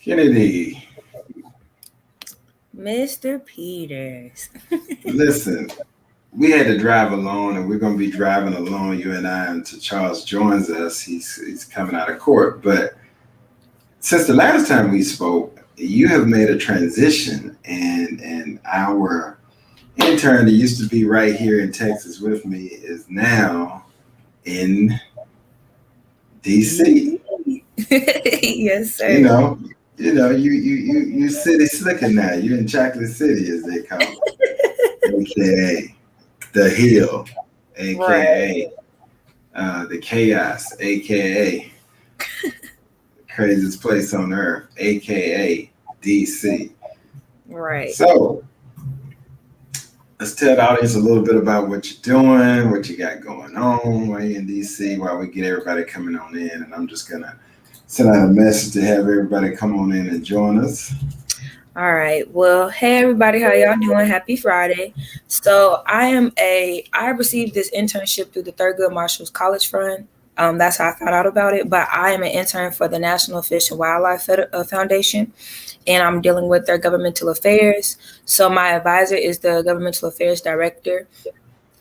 Kennedy, Mr. Peters. listen, we had to drive alone, and we're going to be driving alone, you and I, until Charles joins us. He's coming out of court. But since the last time we spoke, you have made a transition, and our intern that used to be right here in Texas with me is now in DC. Yes, sir. You city slicker now. You're in Chocolate City, as they call it, aka the Hill, aka the Chaos, aka the craziest place on earth, aka DC. Right. So let's tell the audience a little bit about what you're doing, what you got going on while you're in DC, while we get everybody coming on in. And I'm just gonna send out a message to have everybody come on in and join us. All right. Well, hey everybody, how y'all doing? Happy Friday. So I received this internship through the Thurgood Marshall's College Fund. That's how I found out about it. But I am an intern for the National Fish and Wildlife Foundation, and I'm dealing with their governmental affairs. So my advisor is the governmental affairs director.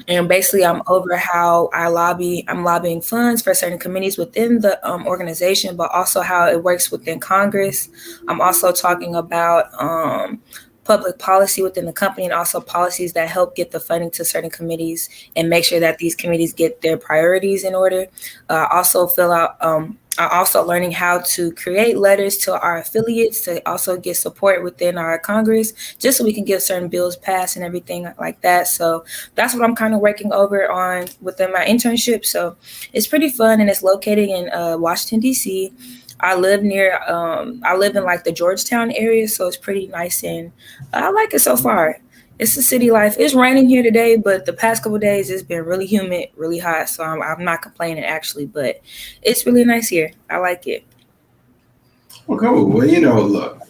And basically, I'm over how I'm lobbying funds for certain committees within the organization, but also how it works within Congress. I'm also talking about public policy within the company, and also policies that help get the funding to certain committees and make sure that these committees get their priorities in order. I'm also learning how to create letters to our affiliates to also get support within our Congress, just so we can get certain bills passed and everything like that. So that's what I'm kind of working over on within my internship. So it's pretty fun, and it's located in Washington, D.C. I live in like the Georgetown area, so it's pretty nice, and I like it so far. It's a city life. It's raining here today, but the past couple of days it's been really humid, really hot. So I'm not complaining actually, but it's really nice here. I like it. Well, cool. Well, look,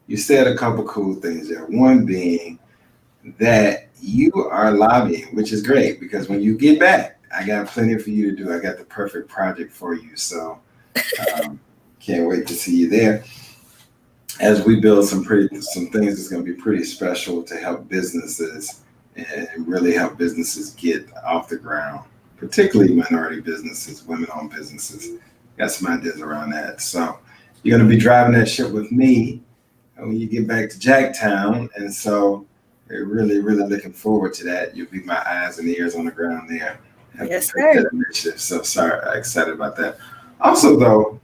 you said a couple cool things there. One being that you are lobbying, which is great because when you get back, I got plenty for you to do. I got the perfect project for you. So can't wait to see you there. As we build some things that's going to be pretty special to help businesses and really help businesses get off the ground, particularly minority businesses, women-owned businesses. Got some ideas around that. So you're going to be driving that ship with me when you get back to Jacktown, and so we're really, really looking forward to that. You'll be my eyes and ears on the ground there. Yes, sir. So excited about that. Also, though.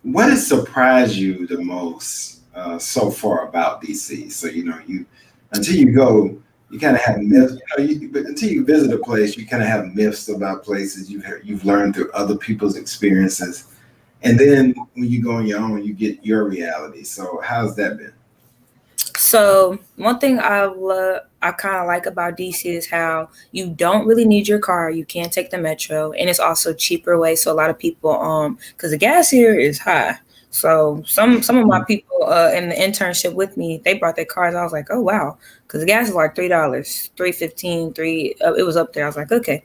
What has surprised you the most so far about DC? So until you go, you kind of have myths. But until you visit a place, you kind of have myths about places you've learned through other people's experiences, and then when you go on your own, you get your reality. So how's that been? So one thing I kind of like about DC is how you don't really need your car. You can take the metro, and it's also cheaper way. So a lot of people, because the gas here is high. So some of my people in the internship with me, they brought their cars. I was like, oh wow, because the gas is like $3, $3.15, it was up there. I was like, okay,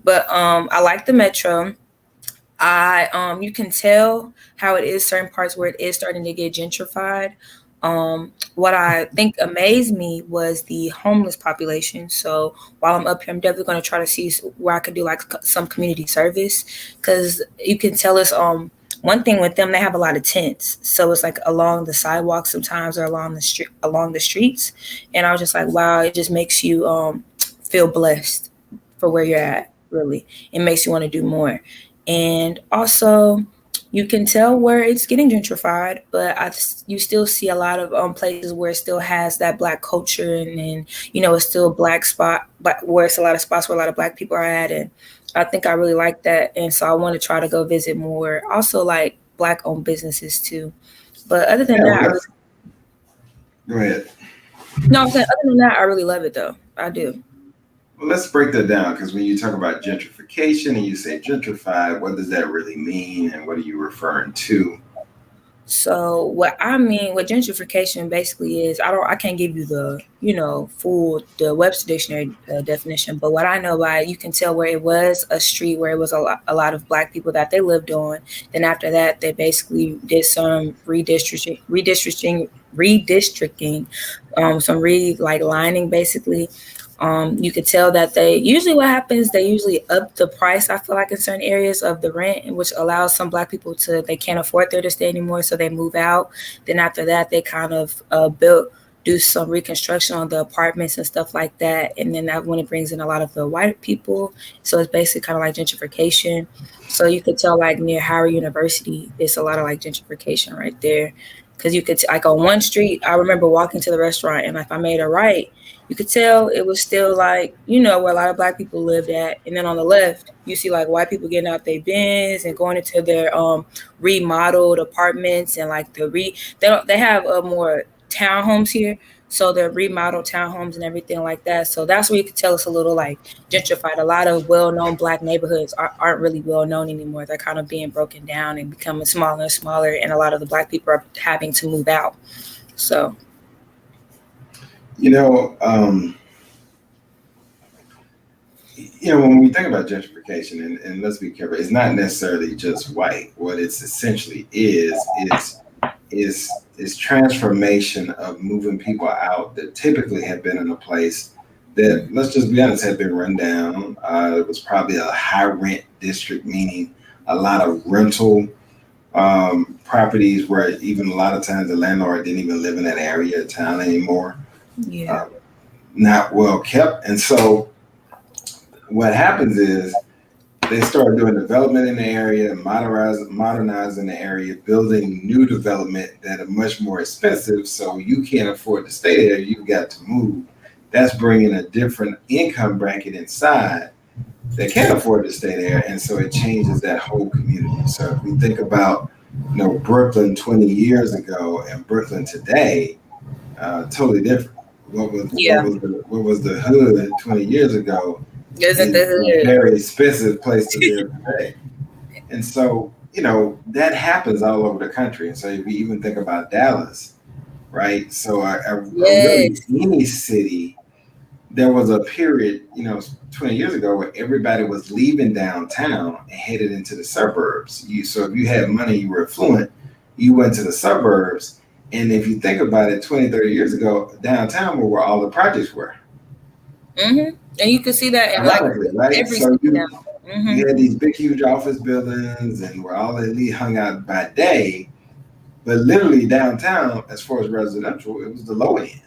but I like the metro. You can tell how it is certain parts where it is starting to get gentrified. What I think amazed me was the homeless population. So while I'm up here, I'm definitely going to try to see where I could do like some community service, because you can tell us one thing with them, they have a lot of tents. So it's like along the sidewalks sometimes, or along the streets. And I was just like, wow, it just makes you feel blessed for where you're at. Really, it makes you want to do more. And also, You can tell where it's getting gentrified, but you still see a lot of places where it still has that black culture, and it's still black spot, but where it's a lot of spots where a lot of black people are at, and I think I really like that, and so I want to try to go visit more. Also, like black owned businesses too. But other than Yeah, well, that, go ahead. no, I'm saying other than that, I really love it though. I do. Well, let's break that down because when you talk about gentrification and you say gentrified, what does that really mean and what are you referring to? So what I mean with gentrification basically is I can't give you the full the Webster dictionary definition, but what I know by it, you can tell where it was a street where it was a lot of black people that they lived on. Then after that, they basically did some redistricting, some like lining basically. You could tell that they usually what happens, they usually up the price, I feel like, in certain areas of the rent, which allows some black people they can't afford there to stay anymore, so they move out. Then after that, they kind of do some reconstruction on the apartments and stuff like that. And then that when it brings in a lot of the white people. So it's basically kind of like gentrification. So you could tell like near Howard University, it's a lot of like gentrification right there. Cause you could, like on one street, I remember walking to the restaurant and if I made a right, you could tell it was still like, where a lot of black people lived at. And then on the left, you see like white people getting out their bins and going into their remodeled apartments and like they have more townhomes here. So they're remodeled townhomes and everything like that. So that's where you could tell it's a little like gentrified. A lot of well-known black neighborhoods aren't really well known anymore. They're kind of being broken down and becoming smaller and smaller. And a lot of the black people are having to move out. So You know, when we think about gentrification, and let's be careful, it's not necessarily just white. What it's essentially is transformation of moving people out that typically have been in a place that, let's just be honest, had been run down. It was probably a high rent district, meaning a lot of rental properties where even a lot of times the landlord didn't even live in that area of town anymore. yeah. Not well kept. And so what happens is they start doing development in the area, modernizing the area, building new development that are much more expensive. So you can't afford to stay there. You've got to move. That's bringing a different income bracket inside that can't afford to stay there. And so it changes that whole community. So if we think about, Brooklyn 20 years ago and Brooklyn today, totally different. What was the hood 20 years ago Isn't is a the very expensive place to live today. And so, that happens all over the country. And so if we even think about Dallas, right? So really any city, there was a period, 20 years ago where everybody was leaving downtown and headed into the suburbs. So if you had money, you were affluent, you went to the suburbs. And if you think about it, 20, 30 years ago, downtown were where all the projects were. Mm-hmm. And you can see that in like right? every So city now. Mm-hmm. you had these big, huge office buildings and where all the elite hung out by day. But literally downtown, as far as residential, it was the low end.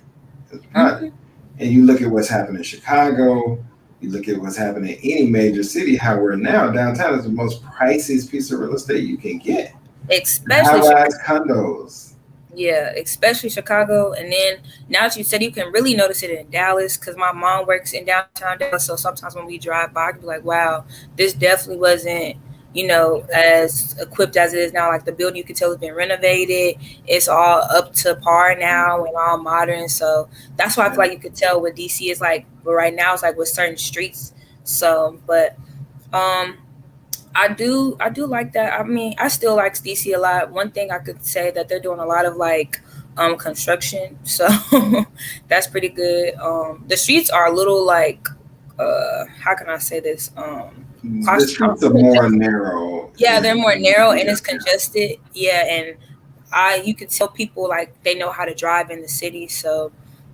It was private. Mm-hmm. And you look at what's happening in Chicago, you look at what's happening in any major city, how we're now, downtown is the most priciest piece of real estate you can get. Especially high-rise condos. Yeah, especially Chicago. And then now that you said, you can really notice it in Dallas because my mom works in downtown Dallas. So sometimes when we drive by, I can be like, wow, this definitely wasn't, as equipped as it is now. Like the building, you can tell it's been renovated. It's all up to par now and all modern. So that's why I feel like you could tell what DC is like. But right now it's like with certain streets. So, but I do like that. I mean, I still like DC a lot. One thing I could say that they're doing a lot of like construction, so that's pretty good. The streets are a little like how can I say this? The streets are more narrow. Yeah, they're more narrow and it's congested. Yeah, and you can tell people like they know how to drive in the city, so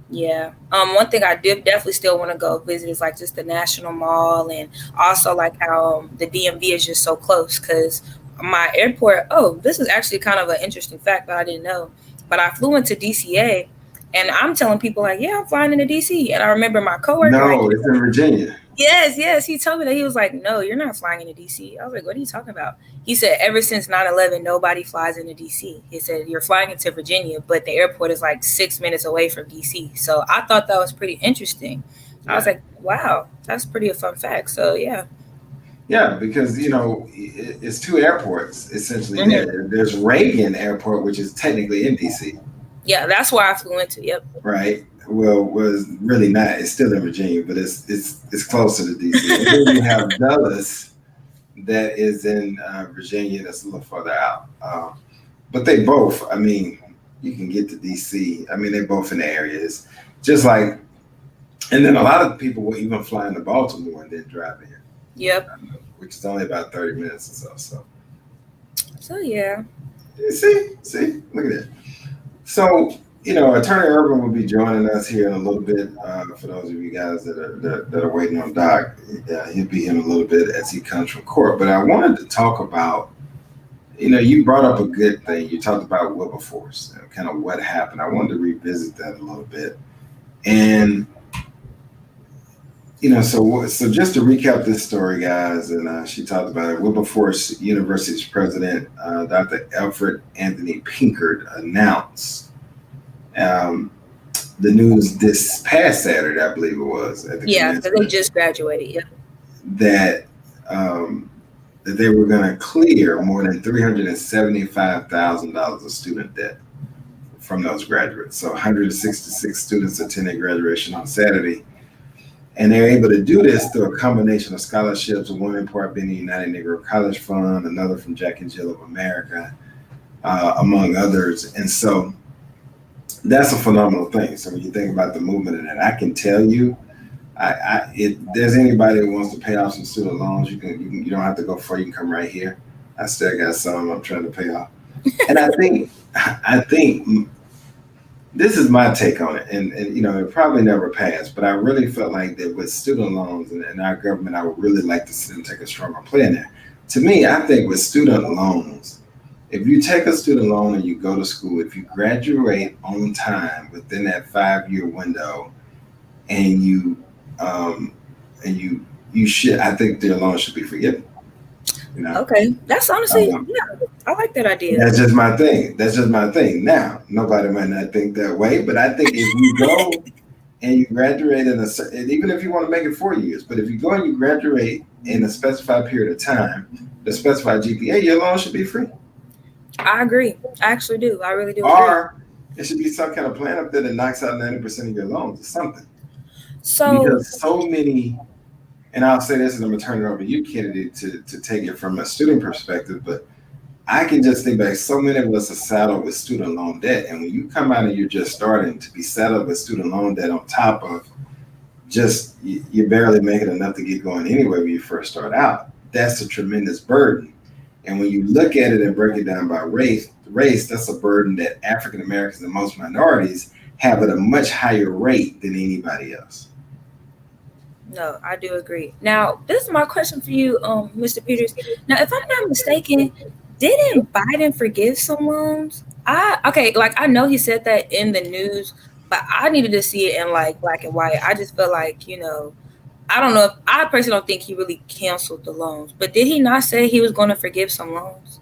yeah. One thing I definitely still want to go visit is like just the National Mall, and also like how the DMV is just so close. Because my airport. Oh, this is actually kind of an interesting fact that I didn't know. But I flew into DCA, and I'm telling people like, yeah, I'm flying into DC, and I remember my coworker. No, it's in Virginia. Yes, yes. He told me that. He was like, "No, you're not flying into DC." I was like, "What are you talking about?" He said, "Ever since 9/11, nobody flies into DC." He said, "You're flying into Virginia, but the airport is like 6 minutes away from DC." So I thought that was pretty interesting. I was Yeah. like, "Wow, that's pretty a fun fact." So yeah. Yeah, because it's two airports essentially there. Hmm. There's Reagan Airport, which is technically in DC, Yeah, that's where I flew into. Yep. right? Well, was really not. It's still in Virginia, but it's closer to DC. And then you have Dulles, that is in Virginia. That's a little further out. But they both, I mean, you can get to DC. I mean, they're both in the areas, just like. And then a lot of people will even fly into Baltimore and then drive in, Yep. which is only about 30 minutes or so. So So yeah. you see, look at that. So, Attorney Irvin will be joining us here in a little bit. For those of you guys that are waiting on Doc, he'll be in a little bit as he comes from court. But I wanted to talk about, you brought up a good thing. You talked about Wilberforce and kind of what happened. I wanted to revisit that a little bit. And, so just to recap this story, guys, and she talked about it. Wilberforce University's president, Dr. Alfred Anthony Pinkard, announced um, the news this past Saturday, I believe it was, at the Yeah, because they commencement, just graduated. Yep. that um, that they were going to clear more than $375,000 of student debt from those graduates. So 166 students attended graduation on Saturday. And they're able to do this through a combination of scholarships, one in part being the United Negro College Fund, another from Jack and Jill of America, among others. And so that's a phenomenal thing. So when you think about the movement of that, I can tell you, if there's anybody who wants to pay off some student loans, you don't have to go far. You can come right here. I still got some I'm trying to pay off. And I think this is my take on it, and it probably never passed, but I really felt like that with student loans and our government, I would really like to see them take a stronger play in there. To me, I think with student loans, if you take a student loan and you go to school, if you graduate on time within that 5 year window, and um, you should, I think their loan should be forgiven. You know, Okay, that's honestly, um, yeah, I like that idea. that's just my thing. That's just my thing. Now, nobody might not think that way, but I think if you go and you graduate and even if you want to make it 4 years, but if you go and you graduate in a specified period of time, the specified GPA, your loan should be free. I agree. I actually do. I really do agree. Or it should be some kind of plan up there that knocks out 90% of your loans or something. So, Because so many, and I'll say this and I'm going to turn it over to you, Kennedy, to take it from a student perspective, but I can just think back, so many of us are saddled with student loan debt. And when you come out and you're just starting to be saddled with student loan debt on top of just you're barely making enough to get going anyway when you first start out, that's a tremendous burden. And when you look at it and break it down by race, that's a burden that African Americans and most minorities have at a much higher rate than anybody else. no, I do agree. Now, this is my question for you, Mr. Peters. Now, if I'm not mistaken, didn't Biden forgive some loans? Okay, like I know he said that in the news, but I needed to see it in like black and white. I just felt like, I don't know if I personally don't think he really canceled the loans, but did he not say he was going to forgive some loans?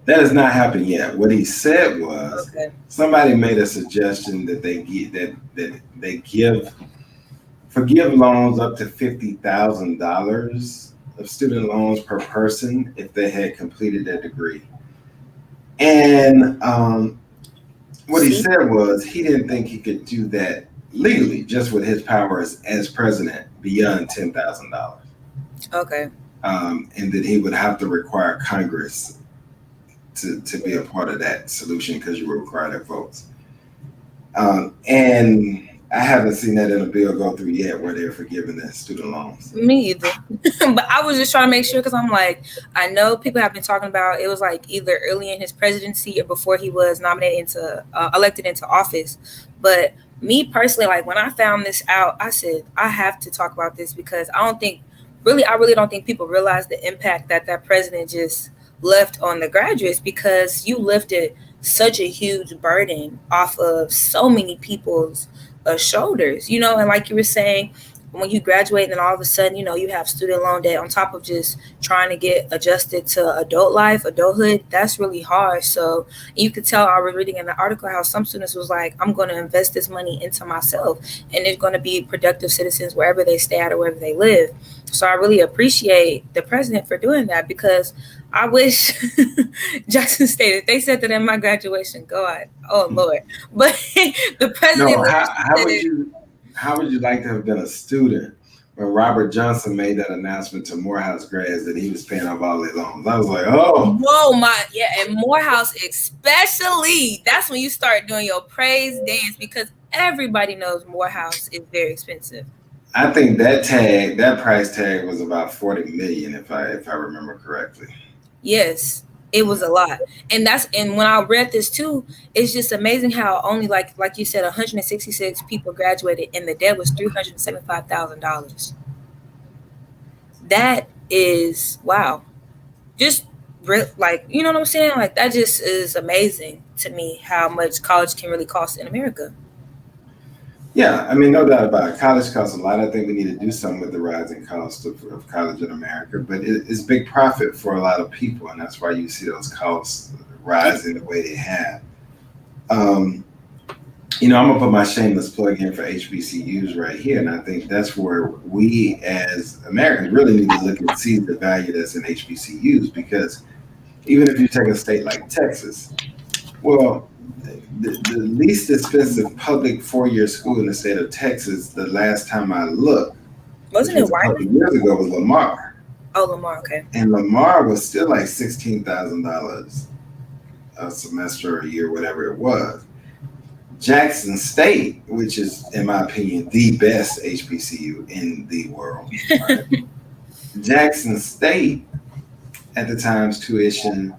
That has not happened yet. What he said was Okay. somebody made a suggestion that they give forgive loans up to $50,000 of student loans per person if they had completed their degree. And what he See? said was he didn't think he could do that legally, just with his powers as president beyond $10,000, Okay. and that he would have to require Congress to be a part of that solution because you would require their votes. And I haven't seen that in a bill go through yet where they're forgiving the student loans. Me either. But I was just trying to make sure because I'm like, I know people have been talking about it was like either early in his presidency or before he was elected into office. But me personally, like when I found this out, I said, I have to talk about this because I really don't think people realize the impact that president just left on the graduates because you lifted such a huge burden off of so many people's shoulders, and like you were saying, when you graduate and all of a sudden, you have student loan debt on top of just trying to get adjusted to adult life, adulthood, that's really hard. So you could tell, I was reading in the article how some students was like, I'm going to invest this money into myself, and they're going to be productive citizens wherever they stay at or wherever they live. So I really appreciate the president for doing that, because I wish Jackson State, if they said that in my graduation, God, oh Lord. But the president No, said it. how would you like to have been a student when Robert Johnson made that announcement to Morehouse grads that he was paying off all their loans? I was like, oh, Whoa, yeah, and Morehouse especially. That's when you start doing your praise dance, because everybody knows Morehouse is very expensive. I think that price tag was about 40 million, if I remember correctly. Yes, it was a lot. And when I read this too, it's just amazing how only like you said, 166 people graduated and the debt was $375,000. That is wow. Just like, you know what I'm saying? Like, that just is amazing to me, how much college can really cost in America. Yeah, I mean, no doubt about it. College costs a lot. I think we need to do something with the rising cost of college in America, but it's big profit for a lot of people, and that's why you see those costs rising the way they have. Um, I'm gonna put my shameless plug in for HBCUs right here, and I think that's where we as Americans really need to look and see the value that's in HBCUs, because even if you take a state like Texas, well, the least expensive public 4-year school in the state of Texas, the last time I looked, which Wasn't it was a couple Wyman? of years ago, was Lamar. Oh, Lamar, okay. And Lamar was still like $16,000 a semester or a year, whatever it was. Jackson State, which is, in my opinion, the best HBCU in the world, right? Jackson State at the time's tuition,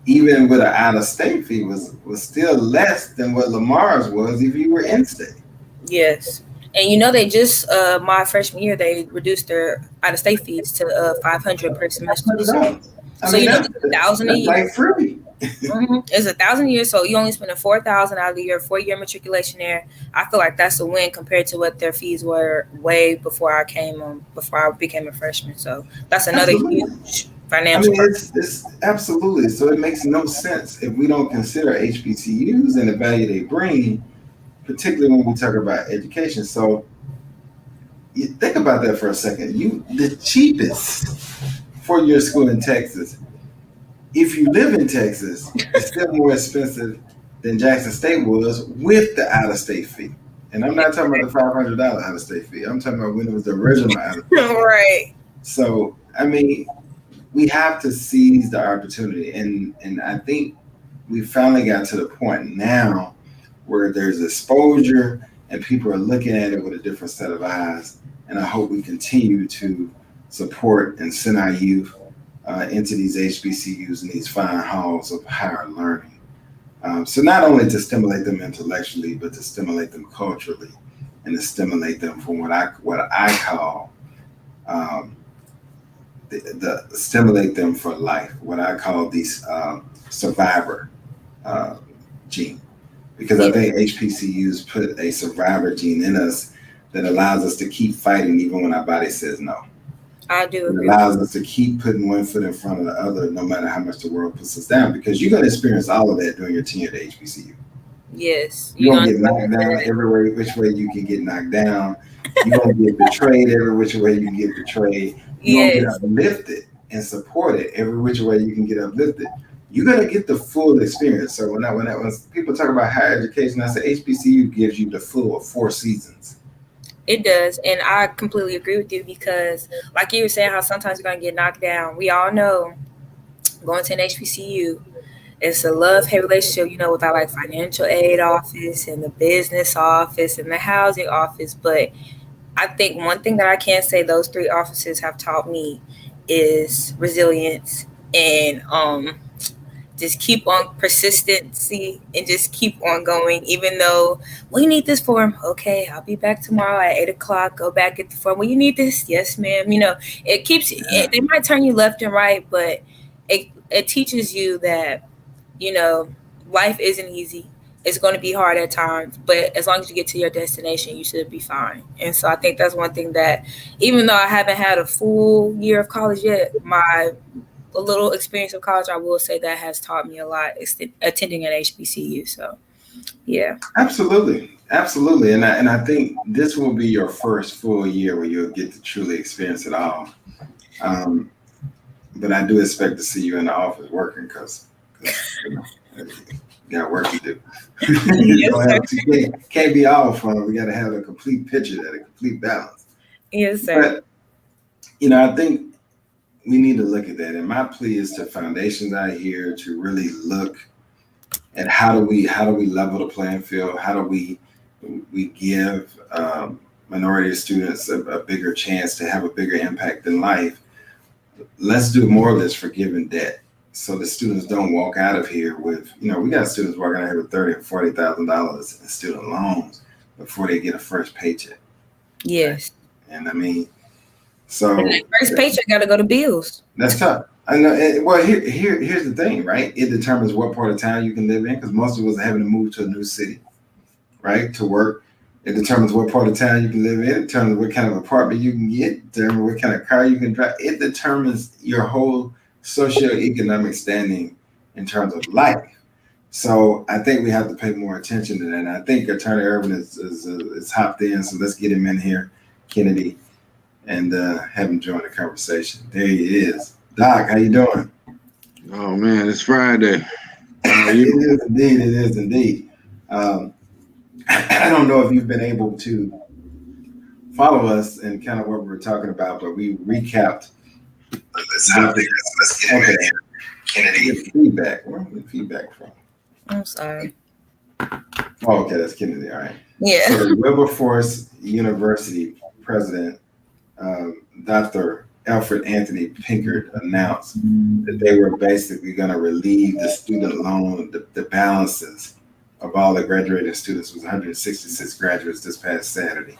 even with an out of state fee, was still less than what Lamar's was if you were in state. Yes. And they just my freshman year they reduced their out of state fees to 500 per semester. $100. I So mean, it's 1,000 a that's year. like free. It's 1,000 a year, so you only spending 4,000 out of your 4-year matriculation there. I feel like that's a win compared to what their fees were way before I became a freshman. So that's another Absolutely. huge I financial. mean, it's absolutely. So it makes no sense if we don't consider HBCUs and the value they bring, particularly when we talk about education. So you think about that for a second. The cheapest 4-year school in Texas, if you live in Texas, is still more expensive than Jackson State was with the out of state fee. And I'm not talking about the $500 out of state fee. I'm talking about when it was the original out of state fee. Right. So I mean, we have to seize the opportunity, and I think we finally got to the point now where there's exposure and people are looking at it with a different set of eyes. And I hope we continue to support and send our youth into these HBCUs and these fine halls of higher learning. So not only to stimulate them intellectually, but to stimulate them culturally and to stimulate them from what I call um, the stimulate them for life, what I call these survivor uh, gene. Because I think HBCUs put a survivor gene in us that allows us to keep fighting even when our body says no. I do It agree. allows us to keep putting one foot in front of the other, no matter how much the world puts us down, because you're going to experience all of that during your tenure at HBCU. Yes. You're going to get knocked down every which way you can get knocked down. You're going to get betrayed every which way you can get betrayed. You're going to get uplifted and supported every which way you can get uplifted. You're going to get the full experience. So when people talk about higher education, I say HBCU gives you the full 4 seasons. It does, and I completely agree with you, because like you were saying, how sometimes you're going to get knocked down. We all know going to an HBCU, it's a love-hate relationship, with our like financial aid office and the business office and the housing office. But I think one thing that I can say those 3 offices have taught me is resilience, and just keep on persistency and just keep on going, even though we need this form. Okay, I'll be back tomorrow at 8 o'clock. Go back, get the form. Well, you need this. Yes, ma'am. It keeps, they might turn you left and right, but it teaches you that, life isn't easy. it's going to be hard at times, but as long as you get to your destination, you should be fine. And so I think that's one thing that, even though I haven't had a full year of college yet, my a little experience of college, I will say that has taught me a lot attending at HBCU. So, yeah. Absolutely, absolutely, and I think this will be your first full year where you'll get to truly experience it all. Um, but I do expect to see you in the office working because you know you got work to do. You Yes, don't sir. have to, can't be all fun. We got to have a complete picture, that a complete balance. Yes, sir. But I think we need to look at that. And my plea is to foundations out here to really look at how do we level the playing field? How do we give minority students a bigger chance to have a bigger impact in life? Let's do more of this forgiving debt, so the students don't walk out of here with, we got students walking out here with $30,000 or $40,000 in student loans before they get a first paycheck. Right? Yes. And I mean, And that so first paycheck got to go to bills. that's tough. I know. Well, here's the thing, right? It determines what part of town you can live in, because most of us are having to move to a new city, right, to work. It determines what part of town you can live in. It determines what kind of apartment you can get. It determines what kind of car you can drive. It determines your whole socioeconomic standing in terms of life. So I think we have to pay more attention to that. And I think Attorney Irvin is hopped in. So let's get him in here, Kennedy, and have him join the conversation. There he is. Doc, how you doing? Oh man, it's Friday. How are It you? is indeed. It is indeed. I don't know if you've been able to follow us and kind of what we were talking about, but we recapped. Let's get okay. Kennedy. Feedback. Where did feedback from? I'm sorry. Oh, okay, that's Kennedy. All right. Yeah. So the Wilberforce University president, Dr. Alfred Anthony Pinkard, announced that they were basically going to relieve the student loan, the balances of all the graduating students. It was 166 graduates this past Saturday.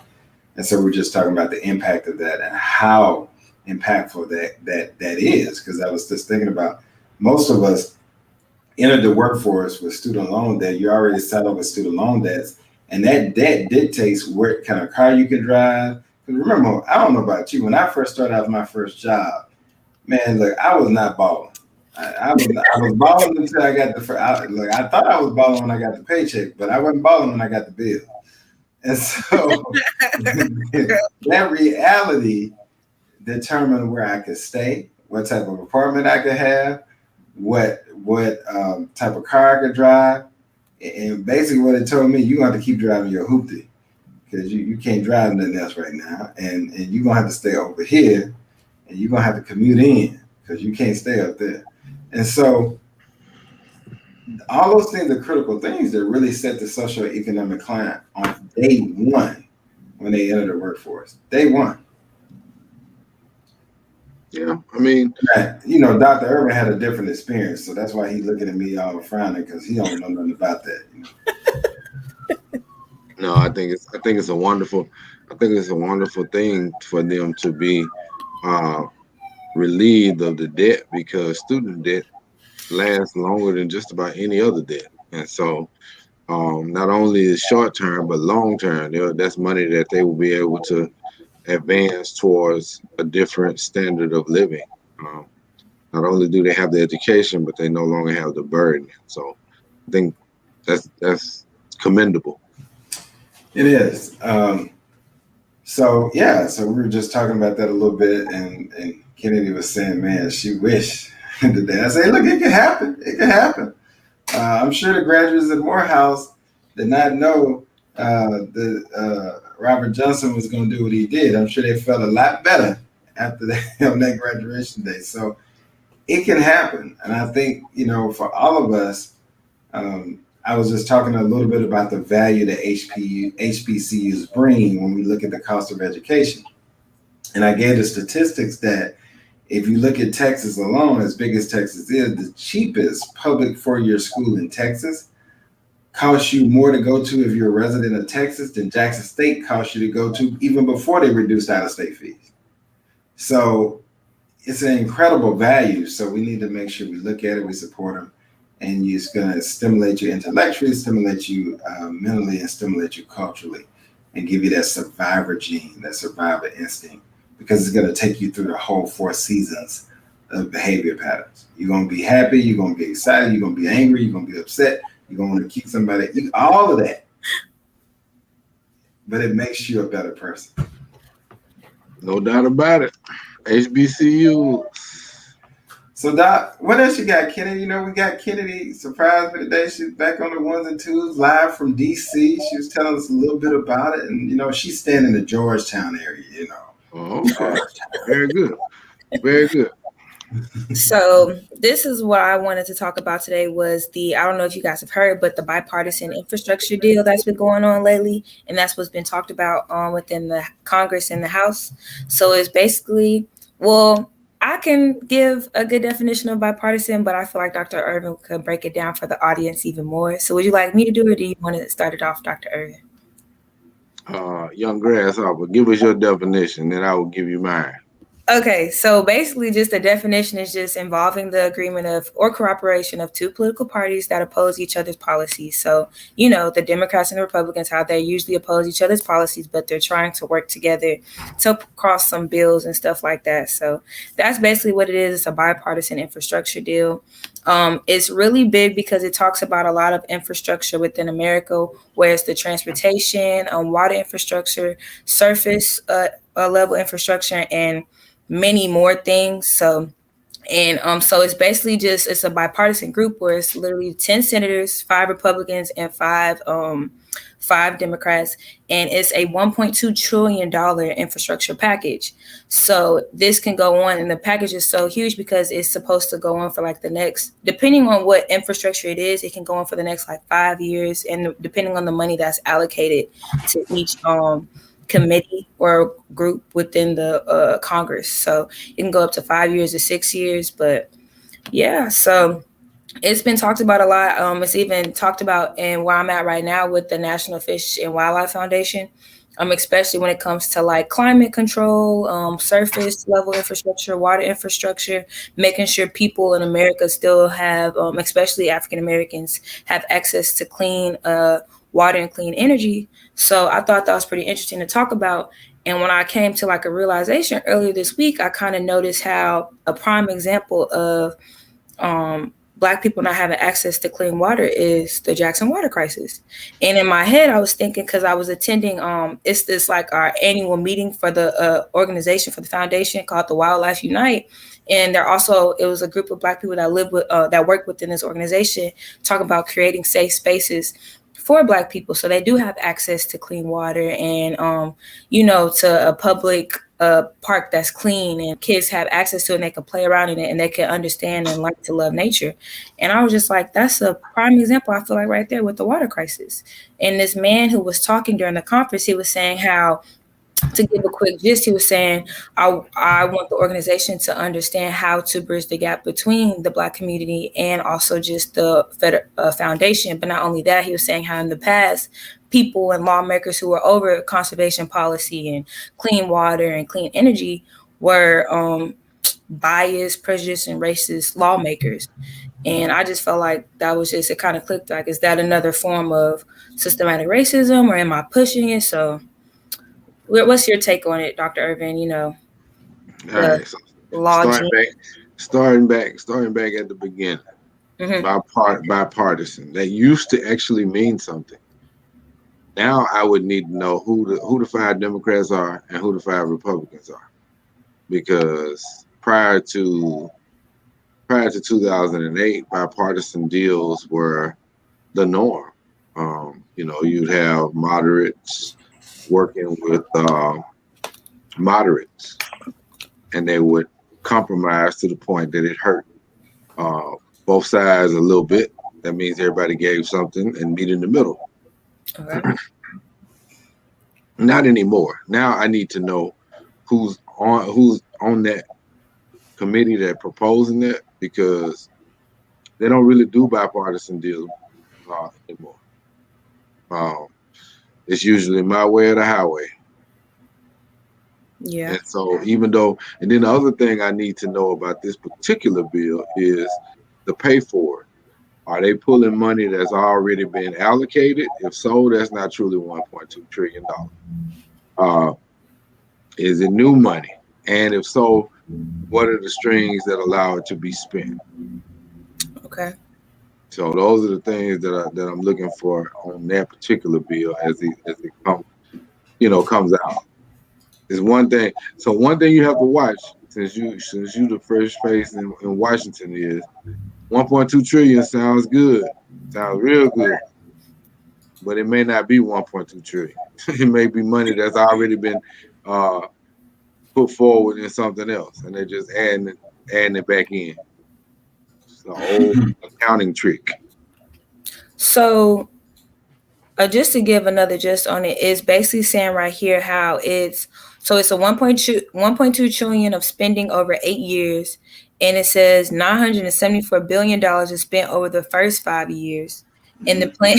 And so we're just talking about the impact of that and how impactful that is. Because I was just thinking about, most of us entered the workforce with student loan debt. You already settled with student loan debts, and that debt dictates what kind of car you can drive. Because remember, I don't know about you, when I first started out my first job, man, look, I was not balling. I was balling until I got look, I thought I was balling when I got the paycheck, but I wasn't balling when I got the bill. And so that reality determined where I could stay, what type of apartment I could have, what type of car I could drive. And basically what it told me, you're going to have to keep driving your hoopty, because you can't drive nothing else right now. And you're going to have to stay over here, and you're going to have to commute in, because you can't stay up there. And so all those things are critical things that really set the socioeconomic climate on day one when they enter the workforce. Day one. Yeah, I mean, Dr. Irvin had a different experience, so that's why he's looking at me all frowning, because he don't know nothing about that. no, I think it's a wonderful thing for them to be relieved of the debt, because student debt lasts longer than just about any other debt. And so not only is short term, but long term, that's money that they will be able to advance towards a different standard of living. Not only do they have the education, but they no longer have the burden. So I think that's commendable. It is. So we were just talking about that a little bit, and Kennedy was saying, man, she wished today. I say, look, it can happen. It can happen. I'm sure the graduates at Morehouse did not know that Robert Johnson was going to do what he did. I'm sure they felt a lot better after that on that graduation day. So it can happen. And I think, for all of us, I was just talking a little bit about the value that HBCUs bring when we look at the cost of education. And I gave the statistics that if you look at Texas alone, as big as Texas is, the cheapest public four-year school in Texas costs you more to go to if you're a resident of Texas than Jackson State costs you to go to, even before they reduced out-of-state fees. So it's an incredible value. So we need to make sure we look at it, we support them, and it's going to stimulate you intellectually, stimulate you mentally, and stimulate you culturally, and give you that survivor gene, that survivor instinct, because it's going to take you through the whole 4 seasons of behavior patterns. You're going to be happy, you're going to be excited, you're going to be angry, you're going to be upset, you're going to want to keep somebody, all of that. But it makes you a better person. No doubt about it. HBCU. So Doc, what else you got, Kennedy? You know, we got Kennedy surprised me today. She's back on the ones and twos, live from DC. She was telling us a little bit about it, and you know, she's staying in the Georgetown area. You know. Oh, okay. Very good. Very good. So this is what I wanted to talk about today was I don't know if you guys have heard, but the bipartisan infrastructure deal that's been going on lately. And that's what's been talked about within the Congress and the House. So it's basically, well, I can give a good definition of bipartisan, but I feel like Dr. Irvin could break it down for the audience even more. So would you like me to do it, or do you want to start it off, Dr. Irvin? Young grasshopper, give us your definition, then I will give you mine. Okay, so basically just the definition is just involving the agreement of or cooperation of two political parties that oppose each other's policies. So, you know, the Democrats and the Republicans, how they usually oppose each other's policies, but they're trying to work together to cross some bills and stuff like that. So that's basically what it is. It's a bipartisan infrastructure deal. It's really big because it talks about a lot of infrastructure within America, where it's the transportation, water infrastructure, surface level infrastructure, and many more things. So it's basically it's a bipartisan group where it's literally 10 senators, 5 Republicans, and 5 Democrats, and it's a $1.2 trillion infrastructure package. So this can go on, and the package is so huge because it's supposed to go on for like the next, depending on what infrastructure it is, it can go on for the next like 5 years, and depending on the money that's allocated to each committee or group within the Congress. So it can go up to 5 years to 6 years. But yeah, so it's been talked about a lot. It's even talked about in where I'm at right now with the National Fish and Wildlife Foundation, especially when it comes to like climate control, surface level infrastructure, water infrastructure, making sure people in America still have, especially African Americans, have access to clean water and clean energy. So I thought that was pretty interesting to talk about. And when I came to like a realization earlier this week, I kind of noticed how a prime example of Black people not having access to clean water is the Jackson water crisis. And in my head, I was thinking, because I was attending, it's this like our annual meeting for the organization, for the foundation called the Wildlife Unite. And it was a group of Black people that live with, that work within this organization, talking about creating safe spaces for Black people, so they do have access to clean water and, to a public park that's clean, and kids have access to it and they can play around in it and they can understand and learn to love nature. And I was just like, that's a prime example, I feel like, right there with the water crisis. And this man who was talking during the conference, he was saying how, to give a quick gist, he was saying, I want the organization to understand how to bridge the gap between the Black community and also just the foundation. But not only that, he was saying how in the past, people and lawmakers who were over conservation policy and clean water and clean energy were biased, prejudiced, and racist lawmakers. And I just felt like that was just, it kind of clicked, like, is that another form of systematic racism, or am I pushing it? So what's your take on it, Dr. Irvin? All right, so starting back at the beginning. Mm-hmm. Bipartisan. That used to actually mean something. Now I would need to know who the 5 Democrats are and who the 5 Republicans are, because prior to 2008, bipartisan deals were the norm. You'd have moderates working with moderates, and they would compromise to the point that it hurt both sides a little bit. That means everybody gave something and meet in the middle. Okay. Not anymore. Now I need to know who's on that committee that proposing that, because they don't really do bipartisan deals anymore. It's usually my way or the highway. Yeah. And so and then the other thing I need to know about this particular bill is the pay for it. Are they pulling money that's already been allocated? If so, that's not truly $1.2 trillion. Uh, is it new money? And if so, what are the strings that allow it to be spent? Okay. So those are the things that I'm looking for on that particular bill as it comes out. Is one thing. So one thing you have to watch since you the first face in Washington is 1.2 trillion sounds good, sounds real good, but it may not be 1.2 trillion. It may be money that's already been uh, put forward in something else, and they're just adding it back in. It's an old accounting trick. So just to give another gist on it, is basically saying right here how it's a 1.2 trillion of spending over 8 years, and it says $974 billion is spent over the first 5 years, and the plan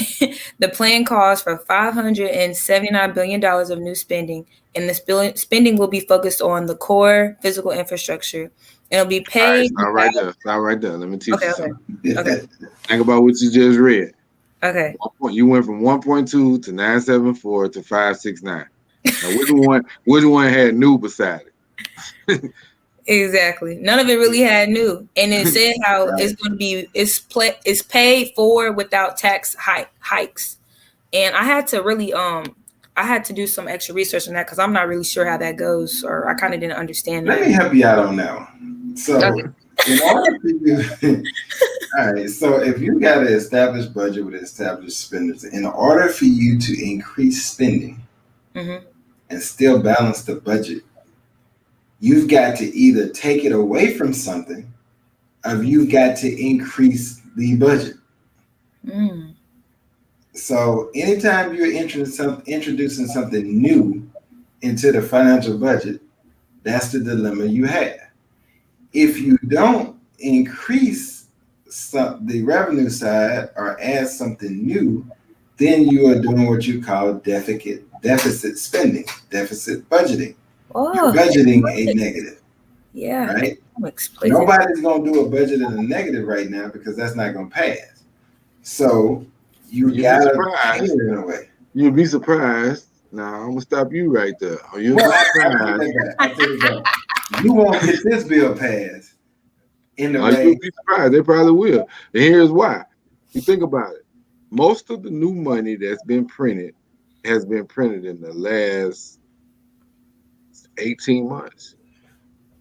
the plan calls for $579 billion of new spending, and the spending will be focused on the core physical infrastructure. It'll be All right, paid stop right there. Stop right there. Let me teach Okay, you okay, something. okay, Think about what you just read. okay. You went from 1.2 to 974 to 569. Now, which one had new beside it? Exactly. None of it really had new, and it said how Right. it's going to be. It's paid for without tax hikes, and I had to do some extra research on that because I'm not really sure how that goes, or I kind of didn't understand Let that. me help you out on that one. So, Okay. in order for you, all right. So, if you got an established budget with established spenders, in order for you to increase spending Mm-hmm. and still balance the budget, you've got to either take it away from something, or you've got to increase the budget. Mm. So, anytime you're introducing something new into the financial budget, that's the dilemma you have. If you don't increase the revenue side or add something new, then you are doing what you call deficit spending, deficit budgeting. You're Oh, budgeting a negative, yeah. right? Explain it. Nobody's going to do a budget in a negative right now because that's not going to pass. So you You'd be gotta pay surprised. it in a way. You'd be surprised. Now I'm gonna stop you right there. You'll Well, be I take surprised. that back. I take it back. You won't get this bill passed in the You'll way. be surprised. They probably will. And here's why. You think about it. Most of the new money that's been printed has been printed in the last 18 months.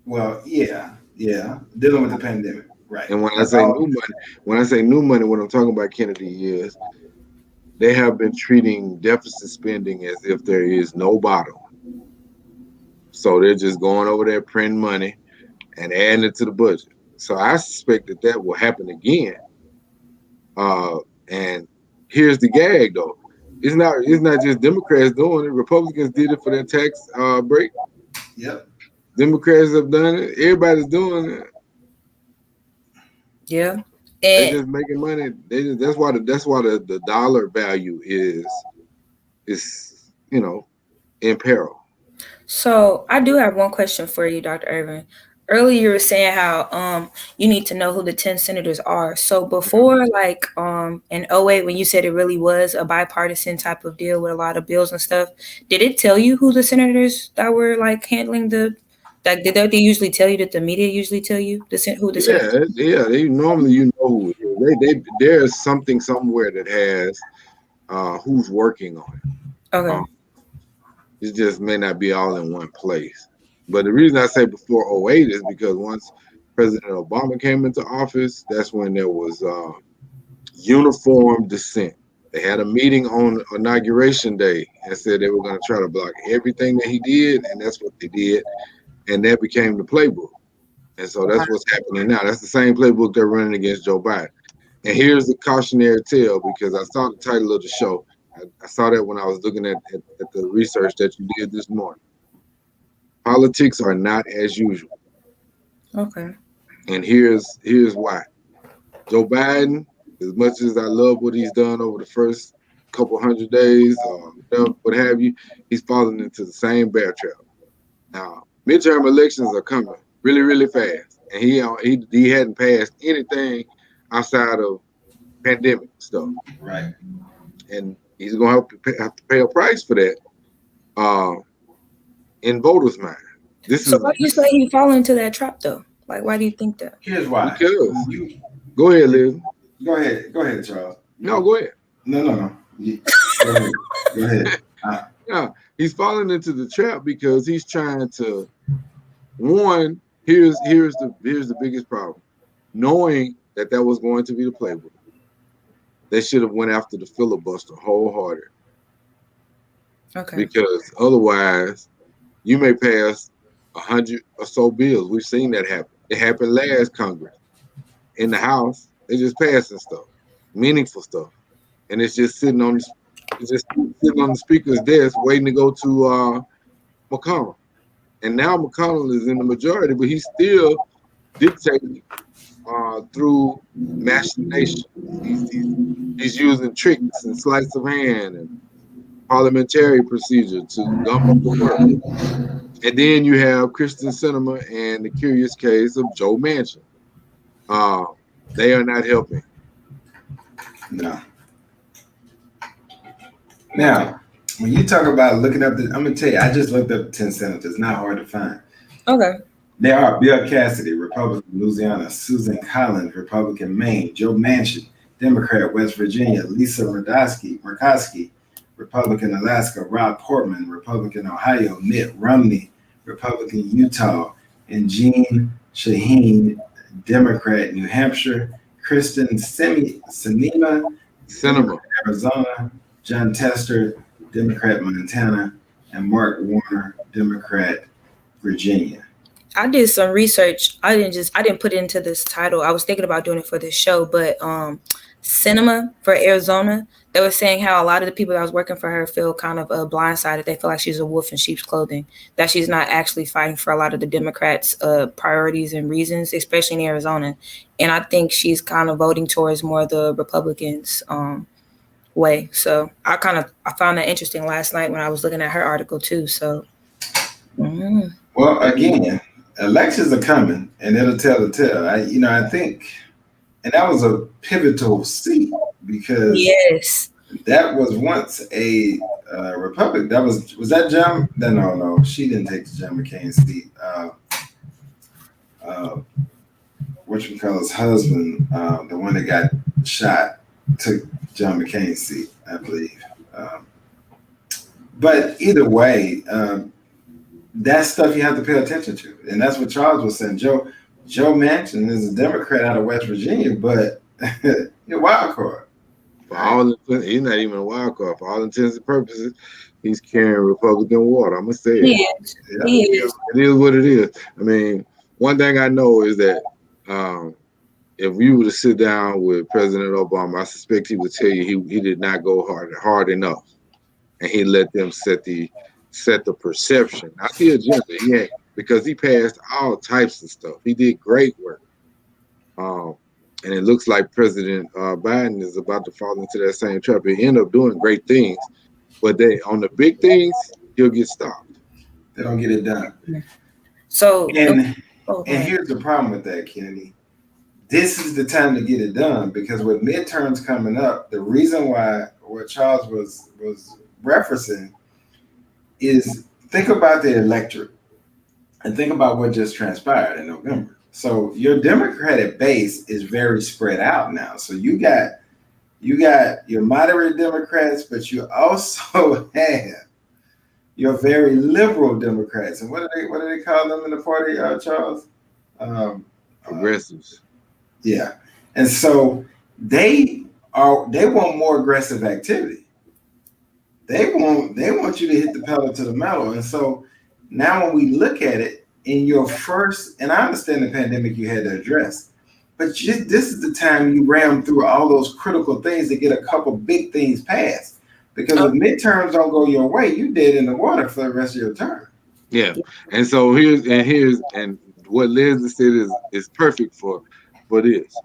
Well, yeah, dealing with the pandemic, right? And when I That's say all. new money, what I'm talking about, Kennedy, is they have been treating deficit spending as if there is no bottom. So they're just going over there printing money and adding it to the budget. So I suspect that will happen again. And here's the gag, though. It's not just Democrats doing it. Republicans did it for their tax break. Yep. Democrats have done it. Everybody's doing it. Yeah. They And just making money. That's why the dollar value is in peril. so I do have one question for you, Dr. Irvin. Earlier you were saying how you need to know who the 10 senators are. So before like in '08 when you said it really was a bipartisan type of deal with a lot of bills and stuff, did it tell you who the senators that were like handling the like did they usually tell you that the media usually tell you who the senators? Yeah. They normally who it is. There's something somewhere that has who's working on it. Okay. Um, it just may not be all in one place. But the reason I say before '08 is because once President Obama came into office, that's when there was uniform dissent. They had a meeting on inauguration day and said they were going to try to block everything that he did, and that's what they did, and that became the playbook. And so that's what's happening now. That's the same playbook they're running against Joe Biden. And here's the cautionary tale because I saw the title of the show. I saw that when I was looking at the research that you did this morning. Politics are not as usual. Okay. And here's why. Joe Biden, as much as I love what he's done over the first couple hundred days, what have you, he's fallen into the same bear trap. Now, midterm elections are coming really, really fast, and he hadn't passed anything outside of pandemic stuff, Right. and he's gonna have to pay a price for that in voters' mind. This So is why do you say he fall into that trap though? Like, why do you think that? Here's why. because. You Go ahead, Liz. go ahead. Go ahead, Charles. No, go ahead. No. Go ahead. Go ahead. Yeah, he's falling into the trap because he's trying to. One, here's the biggest problem. Knowing that was going to be the playbook, they should have went after the filibuster wholehearted. Okay. Because otherwise, you may pass 100 or so bills. We've seen that happen. It happened last Congress in the House. They just passing stuff, meaningful stuff, and it's just sitting on the speaker's desk waiting to go to McConnell. And now McConnell is in the majority, but he's still dictating through machination. He's using tricks and sleight of hand and parliamentary procedure to gum up the work. And then you have Kristen Sinema and the curious case of Joe Manchin. They are not helping. No. Now, when you talk about looking up I'm gonna tell you, I just looked up 10 senators. It's not hard to find. Okay. They are Bill Cassidy, Republican, Louisiana; Susan Collins, Republican, Maine; Joe Manchin, Democrat, West Virginia; Lisa Murkowski, Republican, Alaska; Rob Portman, Republican, Ohio; Mitt Romney, Republican, Utah; and Jean Shaheen, Democrat, New Hampshire; Kristen Sinema, Arizona; John Tester, Democrat, Montana; and Mark Warner, Democrat, Virginia. I did some research. I didn't put it into this title. I was thinking about doing it for this show, but Cinema for Arizona, they were saying how a lot of the people that was working for her feel kind of blindsided. They feel like she's a wolf in sheep's clothing, that she's not actually fighting for a lot of the Democrats' priorities and reasons, especially in Arizona. And I think she's kind of voting towards more the Republicans' way. So I found that interesting last night when I was looking at her article too. So. Well, again, elections are coming, and it'll tell the tale. I think, and that was a pivotal seat because yes, that was once a republic. Was that John? No, she didn't take the John McCain's seat. Whatchamacallit's husband, the one that got shot, took John McCain's seat, I believe. But either way. That's stuff you have to pay attention to. And that's what Charles was saying. Joe Manchin is a Democrat out of West Virginia, but you're a wild card. He's not even a wild card. For all intents and purposes, he's carrying Republican water. I'm going to say it. It is what it is. I mean, one thing I know is that if you were to sit down with President Obama, I suspect he would tell you he did not go hard enough. And he let them set the perception, not the agenda. Because he passed all types of stuff. He did great work. And it looks like President Biden is about to fall into that same trap. He end up doing great things, but on the big things, he'll get stopped. They don't get it done. So and here's the problem with that, Kennedy. This is the time to get it done, because with midterms coming up, the reason why what Charles was referencing is, think about the electorate and think about what just transpired in November. So your Democratic base is very spread out now. So you got your moderate Democrats, but you also have your very liberal Democrats. And what do they call them in the party, Charles? Progressives. Yeah. And so they want more aggressive activity. They want you to hit the pedal to the metal. And so now when we look at it in your first, and I understand the pandemic you had to address, but this is the time you ram through all those critical things to get a couple big things passed. Because if midterms don't go your way, you dead in the water for the rest of your term. Yeah. And so here's what Leslie said is perfect for this.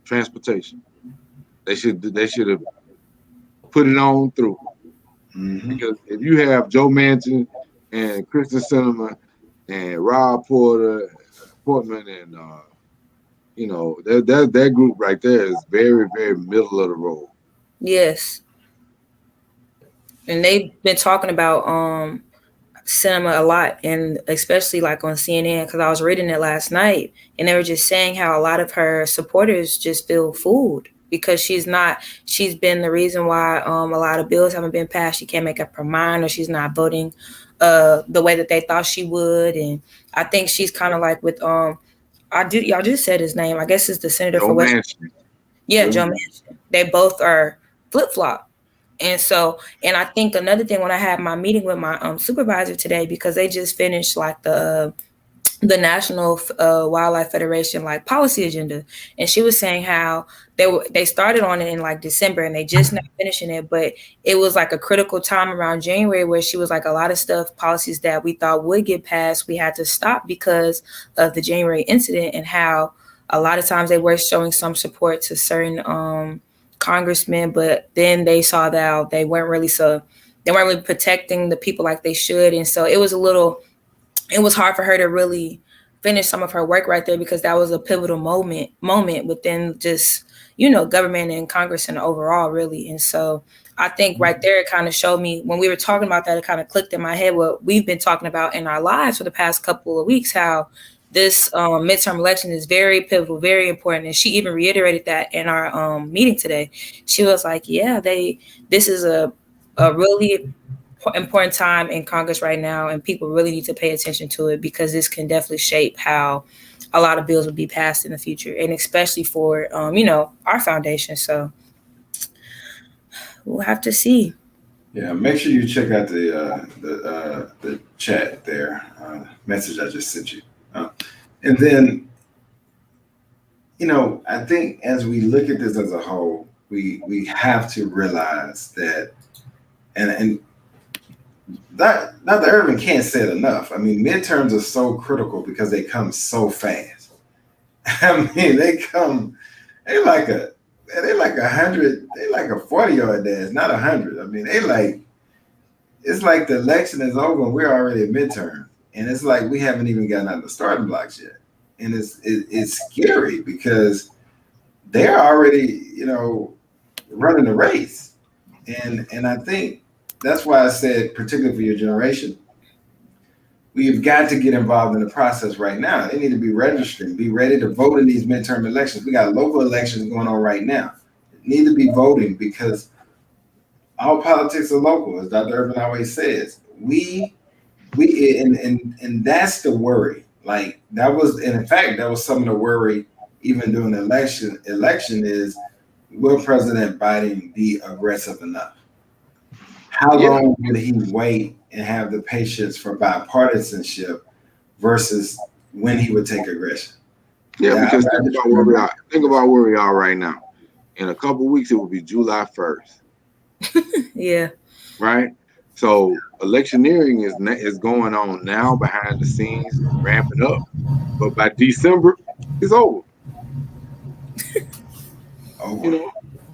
Transportation. They should have put it on through. Mm-hmm. Because if you have Joe Manchin and Kristen Sinema and Rob Portman and that group right there is very, very middle of the road. Yes, and they've been talking about cinema a lot, and especially like on CNN, because I was reading it last night, and they were just saying how a lot of her supporters just feel fooled because she's been the reason why a lot of bills haven't been passed. She can't make up her mind, or she's not voting the way that they thought she would. And I think she's kind of like with y'all just said his name. I guess it's the senator Joe for West. Manchin. Yeah, Joe Joe Manchin. Manchin. They both are flip flop. And so, and I think another thing, when I had my meeting with my supervisor today, because they just finished like the National Wildlife Federation like policy agenda, and she was saying how they started on it in like December, and they just not finishing it, but it was like a critical time around January where she was like, a lot of stuff, policies that we thought would get passed, we had to stop because of the January incident, and how a lot of times they were showing some support to certain congressmen, but then they saw that they weren't really protecting the people like they should, and so it was hard for her to really finish some of her work right there, because that was a pivotal moment within just government and Congress and overall, really. And so I think right there it kind of showed me, when we were talking about that, it kind of clicked in my head what we've been talking about in our lives for the past couple of weeks, how this midterm election is very pivotal, very important. And she even reiterated that in our meeting today. She was like, yeah, this is a really important time in Congress right now, and people really need to pay attention to it, because this can definitely shape how a lot of bills will be passed in the future, and especially for our foundation. So we'll have to see. Yeah, make sure you check out the chat there, message I just sent you, and then I think as we look at this as a whole, we have to realize that, and that Dr. Irvin can't say it enough. I mean, midterms are so critical because they come so fast. I mean, they like a 100, they like a 40-yard dash, not 100. I mean, it's like the election is over and we're already at midterm, and it's like we haven't even gotten out of the starting blocks yet, and it's scary because they're already running the race, and I think that's why I said, particularly for your generation, we've got to get involved in the process right now. They need to be registering, be ready to vote in these midterm elections. We got local elections going on right now. They need to be voting because all politics are local, as Dr. Irvin always says. And that's the worry. Like that was, and in fact, that was some of the worry even during the election is, will President Biden be aggressive enough? How long will he wait and have the patience for bipartisanship versus when he would take aggression? Yeah, because think about where we are. Think about where we are right now. In a couple of weeks, it will be July 1st. Yeah. Right. So electioneering is going on now behind the scenes, ramping up. But by December, it's over.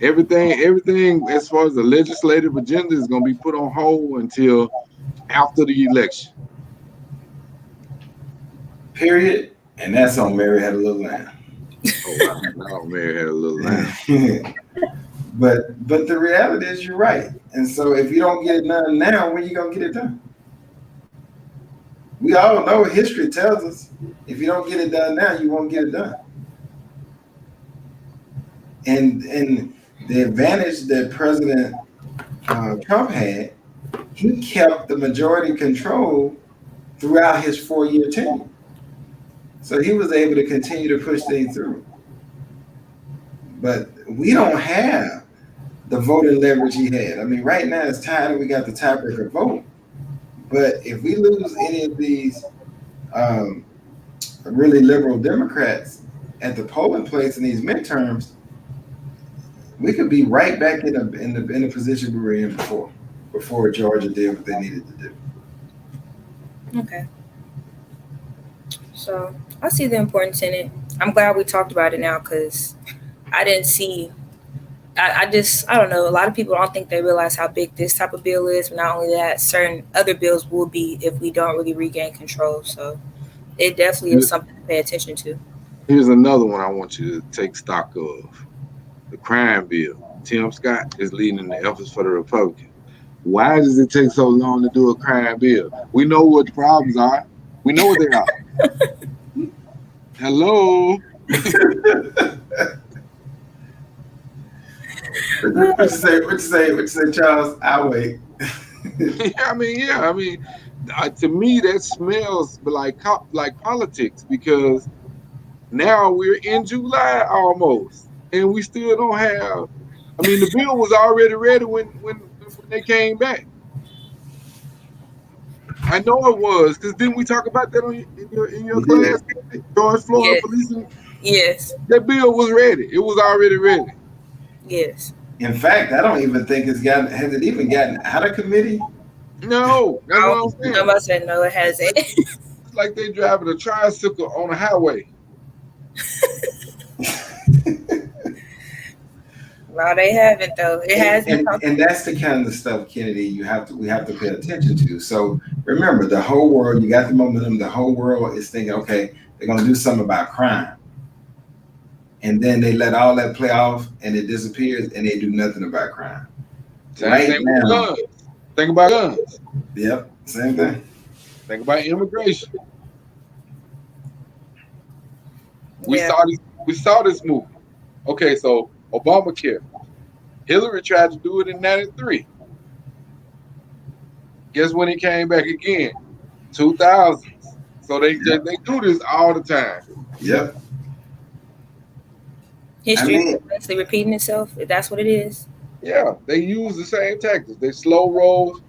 Everything as far as the legislative agenda is going to be put on hold until after the election. Period. And that's on Mary Had a Little Lamb. Oh, not on Mary Had a Little Lamb. But the reality is you're right. And so if you don't get it done now, when are you going to get it done? We all know history tells us if you don't get it done now, you won't get it done. And the advantage that President Trump had, he kept the majority control throughout his 4-year tenure. So he was able to continue to push things through. But we don't have the voting leverage he had. I mean, right now it's tied and we got the tiebreaker vote. But if we lose any of these really liberal Democrats at the polling place in these midterms, we could be right back in the position we were in before Georgia did what they needed to do. Okay. So I see the importance in it. I'm glad we talked about it now, because I didn't see. I don't know. A lot of people don't think they realize how big this type of bill is. But not only that, certain other bills will be if we don't really regain control. So it definitely is something to pay attention to. Here's another one I want you to take stock of: the crime bill. Tim Scott is leading the efforts for the Republicans. Why does it take so long to do a crime bill? We know what the problems are. We know what they are. Hello. What you say? What you say? What you say, Charles? I'll wait. I mean, to me that smells like politics because now we're in July almost, and we still don't have. I mean, the bill was already ready when they came back. I know it was because didn't we talk about that in your We did. class? George Floyd Yes. policing. Yes. That bill was ready. It was already ready. Yes. In fact, I don't even think it's gotten. Has it even gotten out of committee? No, that's what I'm saying. Nobody said no, it hasn't. It's like they driving a tricycle on a highway. No, they haven't though. It hasn't. And that's the kind of stuff, Kennedy, we have to pay attention to. So remember, the whole world, you got the momentum, the whole world is thinking, okay, they're gonna do something about crime. And then they let all that play off and it disappears and they do nothing about crime. Same thing with guns. Think about guns. Yep, same thing. Think about immigration. Yeah. We saw this movie. Okay, so Obamacare. Hillary tried to do it in '93. Guess when it came back again? 2000s. So they do this all the time. Yep. History is basically repeating itself. If that's what it is. Yeah, they use the same tactics. They slow roll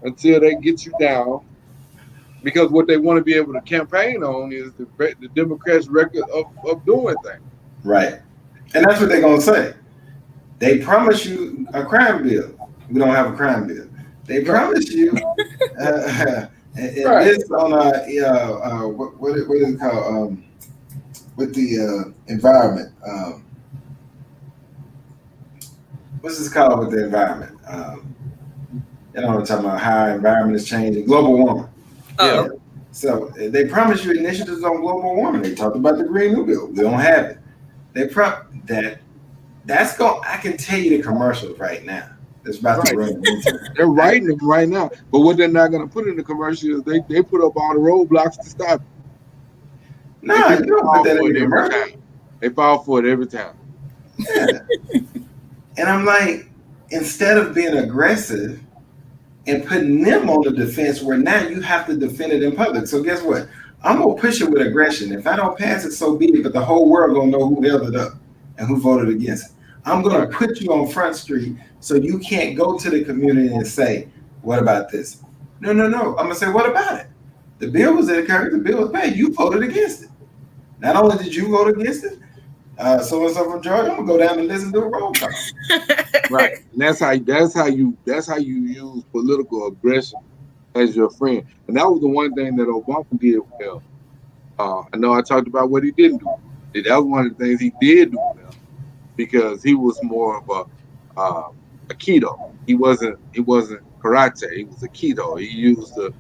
until they get you down. Because what they want to be able to campaign on is the Democrats' record of doing things. Right. And that's what they're going to say. They promise you a crime bill. We don't have a crime bill. They promise you this on what is it called? With the environment. What's this called with the environment? You know what I'm talking about, how our environment is changing. Global warming. Oh. Yeah. So they promise you initiatives on global warming. They talked about the Green New Deal. We don't have it. They that's going. I can tell you the commercials right now. It's about to run. They're writing them right now. But what they're not going to put in the commercials, they put up all the roadblocks to stop it. No, you don't put that in the commercial. They fall for it every time. Yeah. And I'm like, instead of being aggressive and putting them on the defense where now you have to defend it in public. So guess what? I'm going to push it with aggression. If I don't pass it, so be it. But the whole world going to know who held it up and who voted against it. I'm going to put you on Front Street so you can't go to the community and say, what about this? No. I'm going to say, what about it? The bill was incurred. The bill was paid. You voted against it. Not only did you vote against it, so-and-so from Georgia, I'm going to go down and listen to a roll call. Right. And that's how you use political aggression as your friend. And that was the one thing that Obama did well. I know I talked about what he didn't do. That was one of the things he did do well, because he was more of a keto. He wasn't karate. He was a keto. He used the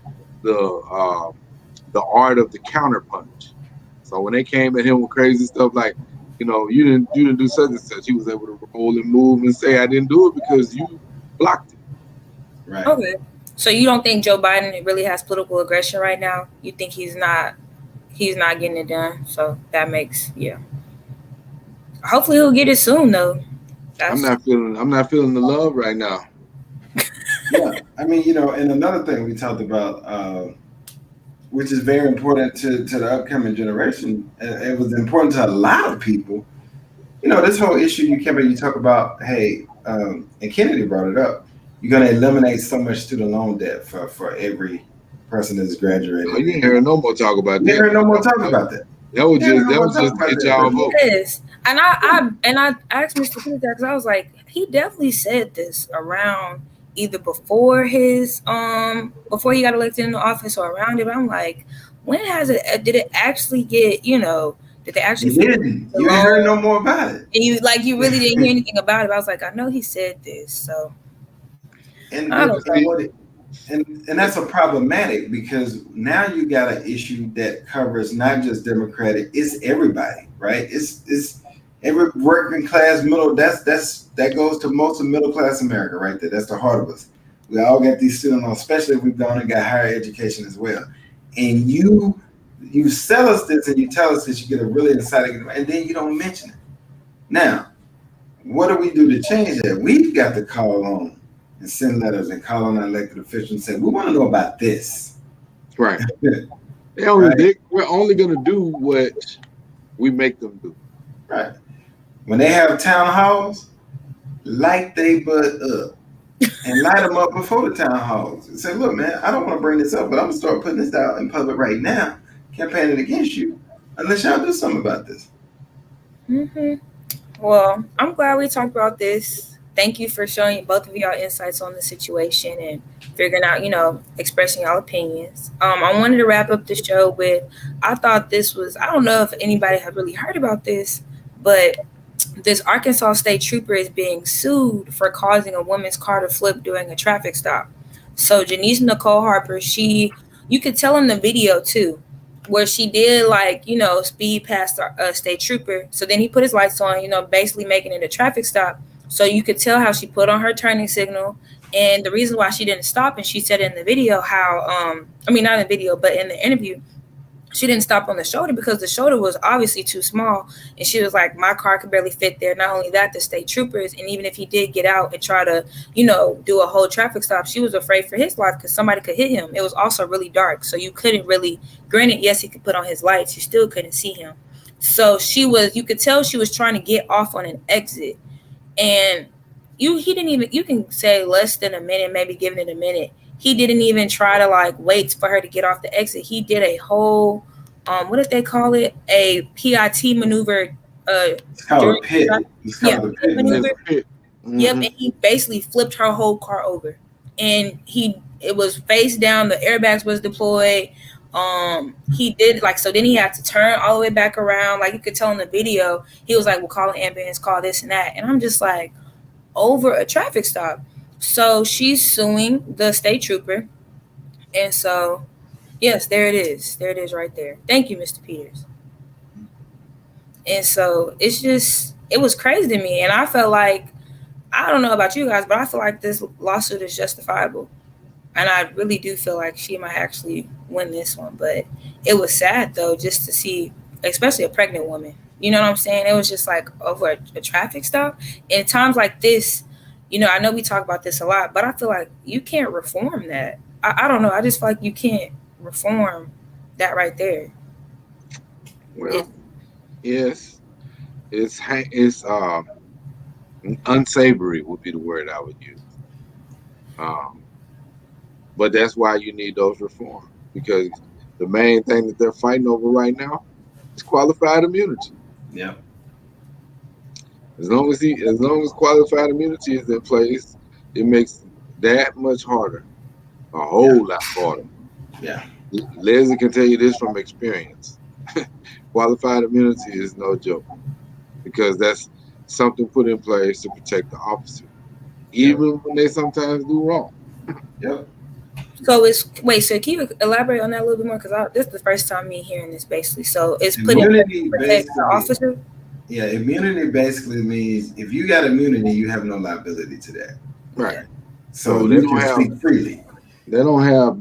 art of the counterpunch. So when they came at him with crazy stuff like, you didn't do such and such, he was able to roll and move and say, I didn't do it because you blocked it. Right. Okay. So you don't think Joe Biden really has political aggression right now? You think he's not getting it done? So that makes, yeah. Hopefully he'll get it soon though. I'm not feeling the love right now. Yeah. I mean, and another thing we talked about, which is very important to the upcoming generation. It was important to a lot of people. This whole issue you talk about, hey, and Kennedy brought it up. You're going to eliminate so much student loan debt for every person that's graduated. You ain't hearing no more talk about that. You ain't heard no more talk about that. That was just to get y'all vote. Yes. And I asked Mr. Peter because I was like, he definitely said this around either before his before he got elected into office or around it. But I'm like, when has it? Did it actually get? Did they actually? You didn't. You ain't heard no more about it. And you really didn't hear anything about it. I was like, I know he said this. So And And that's a problematic because now you got an issue that covers not just Democratic, it's everybody, right? It's every working class middle. That goes to most of middle class America right there. That's the heart of us. We all got these students on, especially if we've gone and got higher education as well. And you sell us this and you tell us this, you get a really exciting, and then you don't mention it. Now, what do we do to change that? We've got to call on and send letters and call on our elected officials and say, we want to know about this. Right. Right. We're only going to do what we make them do. Right. When they have town halls, light they butt up and light them up before the town halls and say, look, man, I don't want to bring this up, but I'm going to start putting this out in public right now, campaigning against you, unless y'all do something about this. Mm-hmm. Well, I'm glad we talked about this. Thank you for showing both of y'all insights on the situation and figuring out, expressing y'all opinions. I wanted to wrap up the show with, I thought this was, I don't know if anybody had really heard about this, but this Arkansas state trooper is being sued for causing a woman's car to flip during a traffic stop. So Janice Nicole Harper, you could tell in the video too, where she did speed past a state trooper. So then he put his lights on, basically making it a traffic stop. So you could tell how she put on her turning signal. And the reason why she didn't stop, and she said in the video how, not in the video, but in the interview, she didn't stop on the shoulder because the shoulder was obviously too small. And she was like, my car could barely fit there. Not only that, the state troopers, and even if he did get out and try to, do a whole traffic stop, she was afraid for his life because somebody could hit him. It was also really dark. So you couldn't really, granted, yes, he could put on his lights. You still couldn't see him. So you could tell she was trying to get off on an exit. And he didn't even, you can say less than a minute, maybe giving it a minute. He didn't even try to wait for her to get off the exit. He did a whole, what did they call it? A PIT maneuver. It's called a pit. It's called a pit maneuver. Mm-hmm. Yep, and he basically flipped her whole car over. And it was face down, the airbags was deployed. He did so then he had to turn all the way back around. You could tell in the video, he was like, well, call an ambulance, call this and that. And I'm just like, over a traffic stop. So she's suing the state trooper. And so, yes, there it is. There it is right there. Thank you, Mr. Peters. And so it was crazy to me. And I felt like, I don't know about you guys, but I feel like this lawsuit is justifiable. And I really do feel like she might actually win this one. But it was sad, though, just to see, especially a pregnant woman. You know what I'm saying? It was just over a traffic stop. And times like this, I know we talk about this a lot, but I feel like you can't reform that. I don't know. I just feel like you can't reform that right there. Well, yes, it's unsavory would be the word I would use. But that's why you need those reforms, because the main thing that they're fighting over right now is qualified immunity. Yeah. As long as qualified immunity is in place, it makes that much harder, a whole lot harder. Yeah. Leslie can tell you this from experience. Qualified immunity is no joke, because that's something put in place to protect the officer, even when they sometimes do wrong. Yep. So so can you elaborate on that a little bit more? Because this is the first time me hearing this, basically. So it's put in place to protect the officer? Yeah, immunity basically means if you got immunity, you have no liability to that. Right. So they can speak freely. They don't have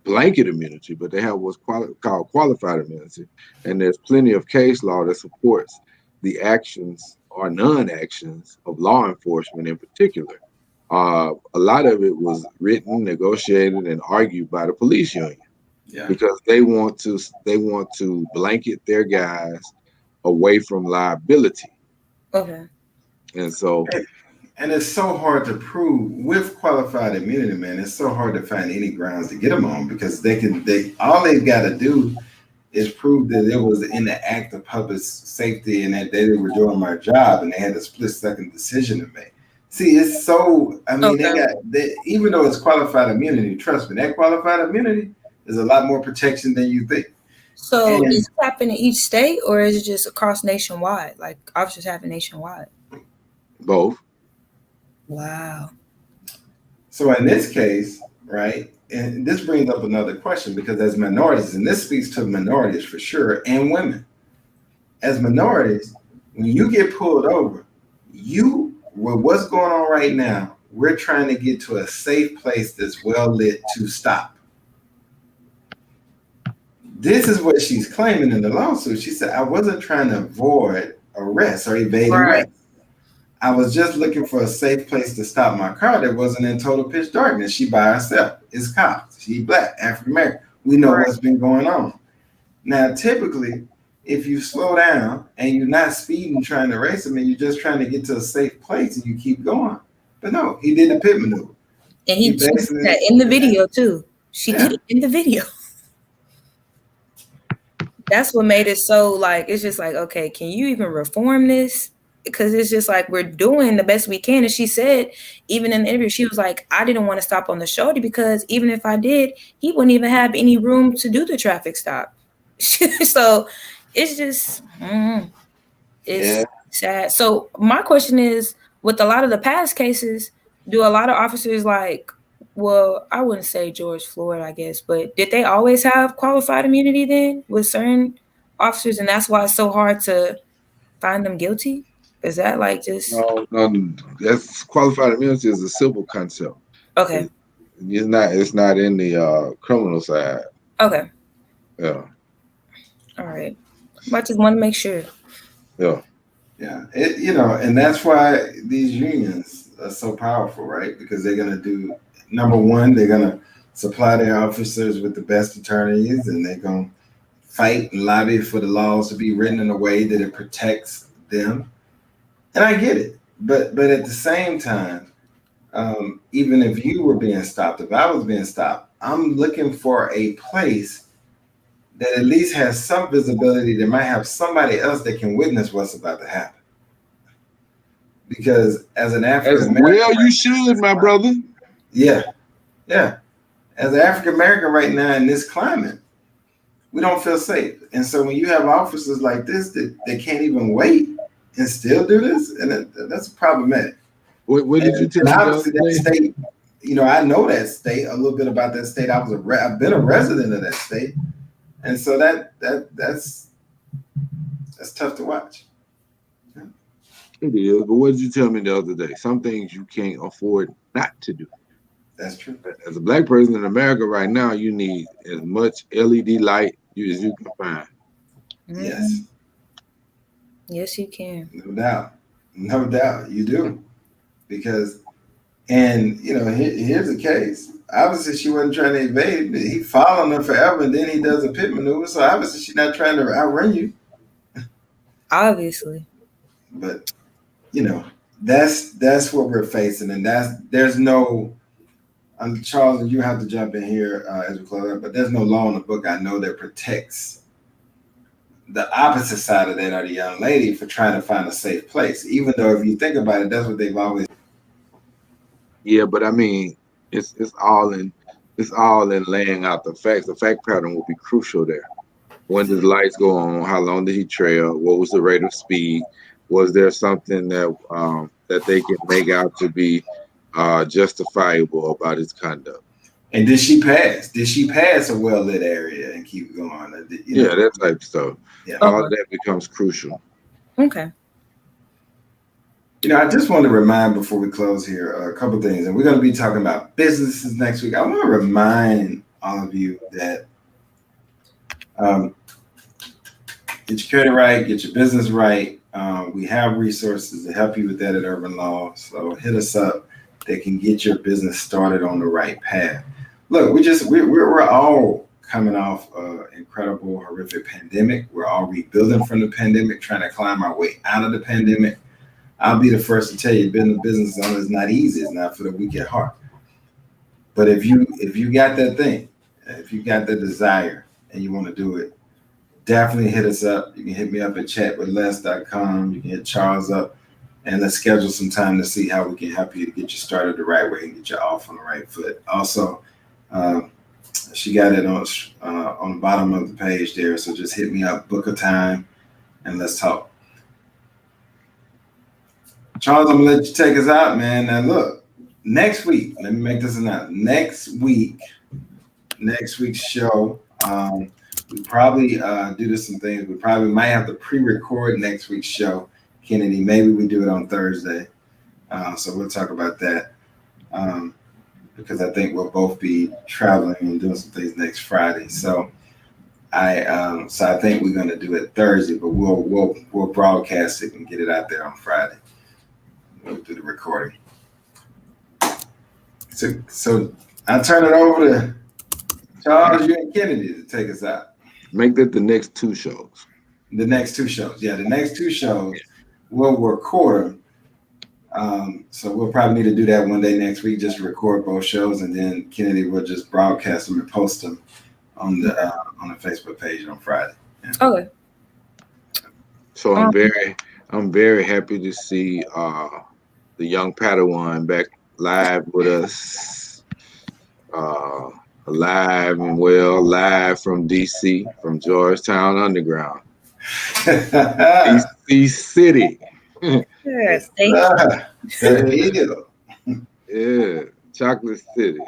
blanket immunity, but they have what's called qualified immunity. And there's plenty of case law that supports the actions or non-actions of law enforcement in particular. A lot of it was written, negotiated, and argued by the police union. Yeah. Because they want to blanket their guys away from liability. Okay. And so, and it's so hard to prove with qualified immunity, man. It's so hard to find any grounds to get them on, because all they've got to do is prove that it was in the act of public safety and that they were doing my job and they had a split-second decision to make. See, it's so, even though it's qualified immunity, trust me, that qualified immunity is a lot more protection than you think. So does it happen in each state, or is it just across nationwide? Officers happen nationwide? Both. Wow. So in this case, right, and this brings up another question because as minorities, and this speaks to minorities for sure, and women, as minorities, when you get pulled over, with what's going on right now, we're trying to get to a safe place that's well lit to stop. This is what she's claiming in the lawsuit. She said, I wasn't trying to avoid arrest or evade Right. arrest. I was just looking for a safe place to stop my car that wasn't in total pitch darkness. She by herself. It's cops. She black, African American. We know Right. what's been going on. Now, typically, if you slow down and you're not speeding trying to race them and you're just trying to get to a safe place and you keep going. But no, he did a pit maneuver. And she did that in the video too. She did it in the video. That's what made it so like, it's just like, okay, can you even reform this? Because it's just like we're doing the best we can. And she said, even in the interview, she was like, I didn't want to stop on the shoulder because even if I did, he wouldn't even have any room to do the traffic stop. So it's just, it's sad. So my question is, with a lot of the past cases, do a lot of officers like, well, I wouldn't say George Floyd, I guess, but did they always have qualified immunity then with certain officers, and that's why it's so hard to find them guilty? Is that like just No, that's qualified immunity is a civil concept. okay? It's not in the criminal side. Okay. Yeah. All right. I just want to make sure. Yeah. Yeah. And that's why these unions are so powerful, right? Because they're gonna do number one, they're gonna supply their officers with the best attorneys, and they're gonna fight and lobby for the laws to be written in a way that it protects them. And I get it, but at the same time, even if you were being stopped, if I was being stopped, I'm looking for a place that at least has some visibility that might have somebody else that can witness what's about to happen. Because as an African American, well, you should, my brother. Yeah. As an African American right now in this climate, we don't feel safe. And so when you have officers like this that can't even wait and still do this, and that's problematic. What did you tell me? Obviously, that state, I know that state a little bit about that state. I've been a resident of that state, and so that's tough to watch. It is, but what did you tell me the other day? Some things you can't afford not to do. That's true. As a black person in America right now, you need as much LED light as you can find. Yes. Yes, you can. No doubt, you do. Because, and here's the case. Obviously, she wasn't trying to evade. He following her forever, and then he does a pit maneuver. So obviously, she's not trying to outrun you. Obviously. But that's what we're facing, and there's no. Charles, and you have to jump in here as we close up. But there's no law in the book I know that protects the opposite side of that, or the young lady, for trying to find a safe place. Even though, if you think about it, that's what they've always. Yeah, but I mean, it's all in laying out the facts. The fact pattern will be crucial there. When did the lights go on? How long did he trail? What was the rate of speed? Was there something that they can make out to be justifiable about his conduct? And did she pass? Did she pass a well-lit area and keep going? That type of stuff. Yeah. All of that becomes crucial. Okay. I just want to remind before we close here a couple things, and we're going to be talking about businesses next week. I want to remind all of you that get your credit right, get your business right. We have resources to help you with that at Irvin Law, so hit us up. That can get your business started on the right path. Look, we're all coming off an incredible, horrific pandemic. We're all rebuilding from the pandemic, trying to climb our way out of the pandemic. I'll be the first to tell you, being a business owner is not easy. It's not for the weak at heart. But if you got that thing, if you got the desire and you want to do it, definitely hit us up. You can hit me up at chatwithles.com. You can hit Charles up, and let's schedule some time to see how we can help you to get you started the right way and get you off on the right foot. Also, she got it on the bottom of the page there. So just hit me up, book a time, and let's talk. Charles, I'm gonna let you take us out, man. Now look, next week, let me make this announcement. Next week's show, we probably do some things. We probably might have to pre-record next week's show, Kennedy. Maybe we do it on Thursday. So we'll talk about that. Because I think we'll both be traveling and doing some things next Friday. So I think we're gonna do it Thursday, but we'll broadcast it and get it out there on Friday. We'll do the recording. So I turn it over to Charles, you and Kennedy to take us out. Make that the next two shows. The next two shows. Yeah, the next two shows we'll record them. So we'll probably need to do that one day next week, just record both shows, and then Kennedy will just broadcast them and post them on the Facebook page on Friday. Yeah. Okay. So I'm very happy to see the young Padawan back live with us, alive and well, live from DC, from Georgetown Underground, DC City. Yes, Yeah, Chocolate City.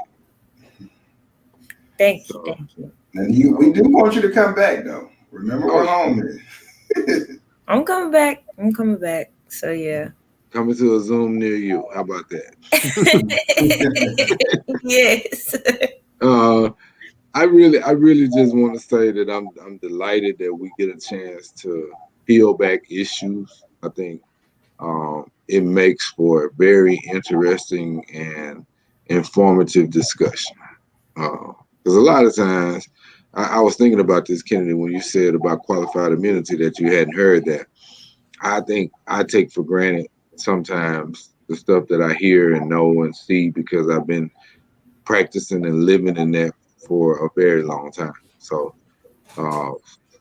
Thank you. And we do want you to come back, though. Remember, we're home here. I'm coming back. So yeah. Coming to a Zoom near you. How about that? Yes. I really just want to say that I'm delighted that we get a chance to peel back issues. I think it makes for a very interesting and informative discussion. Because a lot of times, I was thinking about this, Kennedy, when you said about qualified immunity, that you hadn't heard that. I think I take for granted sometimes the stuff that I hear and know and see, because I've been practicing and living in that for a very long time. So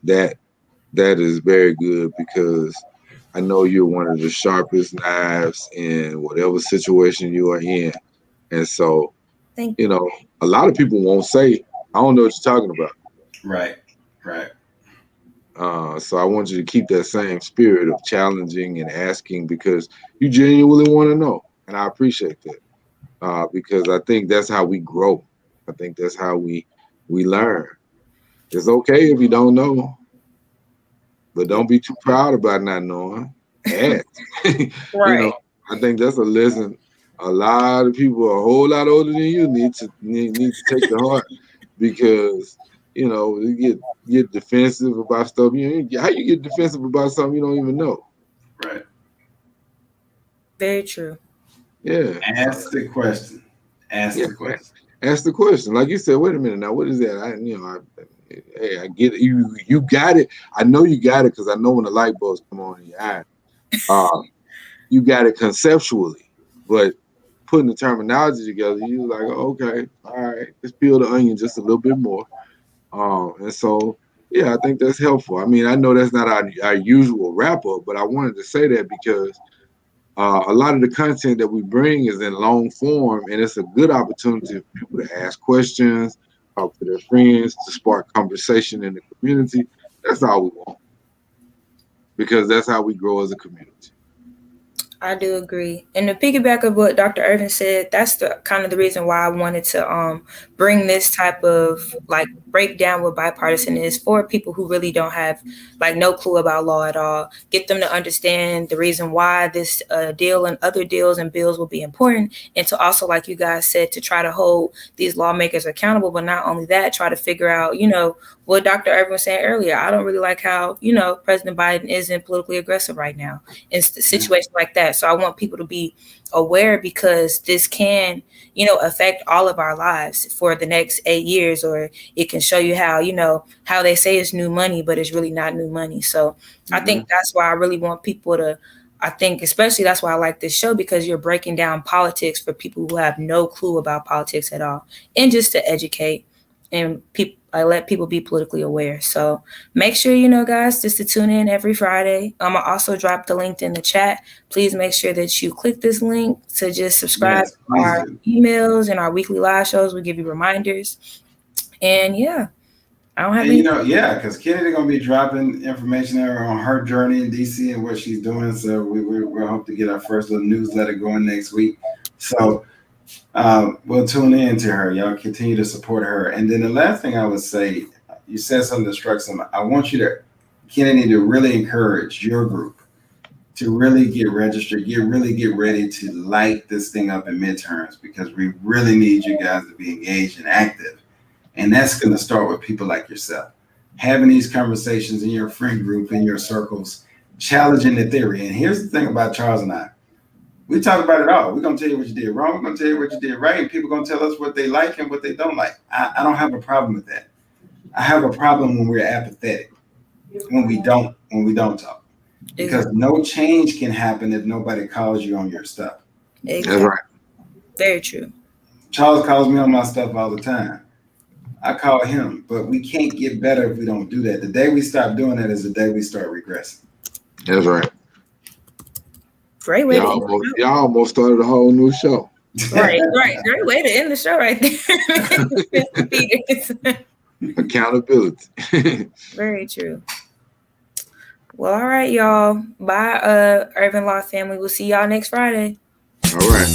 that is very good, because I know you're one of the sharpest knives in whatever situation you are in. And so, you know, a lot of people won't say, I don't know what you're talking about. Right. So I want you to keep that same spirit of challenging and asking, because you genuinely want to know. And I appreciate that, because I think that's how we grow. I think that's how we learn. It's okay if you don't know, but don't be too proud about not knowing. Ask. Right. You know, I think that's a lesson a lot of people a whole lot older than you need to take to heart, because you know, you get defensive about stuff. How you get defensive about something you don't even know? Right. Very true. Yeah. Ask the question. Ask the question. Like you said, wait a minute now, what is that? Hey, I get it. You got it. I know you got it, because I know when the light bulbs come on in your eye. You got it conceptually, but putting the terminology together, you're like, okay, all right, let's peel the onion just a little bit more. And so, yeah, I think that's helpful. I mean, I know that's not our usual wrap-up, but I wanted to say that because a lot of the content that we bring is in long form, and it's a good opportunity for people to ask questions, talk to their friends, to spark conversation in the community. That's all we want, because that's how we grow as a community. I do agree. And to piggyback of what Dr. Irvin said, that's the kind of the reason why I wanted to bring this type of like breakdown what bipartisan is, for people who really don't have like no clue about law at all. Get them to understand the reason why this deal and other deals and bills will be important, and to also, like you guys said, to try to hold these lawmakers accountable. But not only that, try to figure out, what Dr. Irvin was saying earlier. I don't really like how, President Biden isn't politically aggressive right now in situations like that. So I want people to be aware, because this can, affect all of our lives for the next 8 years, or it can show you how, how they say it's new money, but it's really not new money. So I think that's why I really want people to, especially that's why I like this show, because you're breaking down politics for people who have no clue about politics at all, and just to educate and I let people be politically aware. So make sure, guys, just to tune in every Friday. I'm going to also drop the link in the chat. Please make sure that you click this link to just subscribe to our emails and our weekly live shows. We give you reminders. And yeah, I don't have any. Because Kennedy going to be dropping information there on her journey in DC and what she's doing. So we hope to get our first little newsletter going next week. So We'll tune in to her. Y'all continue to support her. And then the last thing I would say, you said something that struck some. I want you to, Kennedy, to really encourage your group to really get registered, get ready to light this thing up in midterms, because we really need you guys to be engaged and active. And that's going to start with people like yourself. Having these conversations in your friend group, in your circles, challenging the theory. And here's the thing about Charles and I. We talk about it all. We're going to tell you what you did wrong. We're going to tell you what you did right. And people are going to tell us what they like and what they don't like. I don't have a problem with that. I have a problem when we're apathetic, when we don't talk. Because no change can happen if nobody calls you on your stuff. Exactly. That's right. Very true. Charles calls me on my stuff all the time. I call him, but we can't get better if we don't do that. The day we stop doing that is the day we start regressing. That's right. Great way y'all almost started a whole new show. Right. Great way to end the show right there. Accountability. Very true. Well, all right, y'all. Bye, Irvin Law family. We'll see y'all next Friday. All right.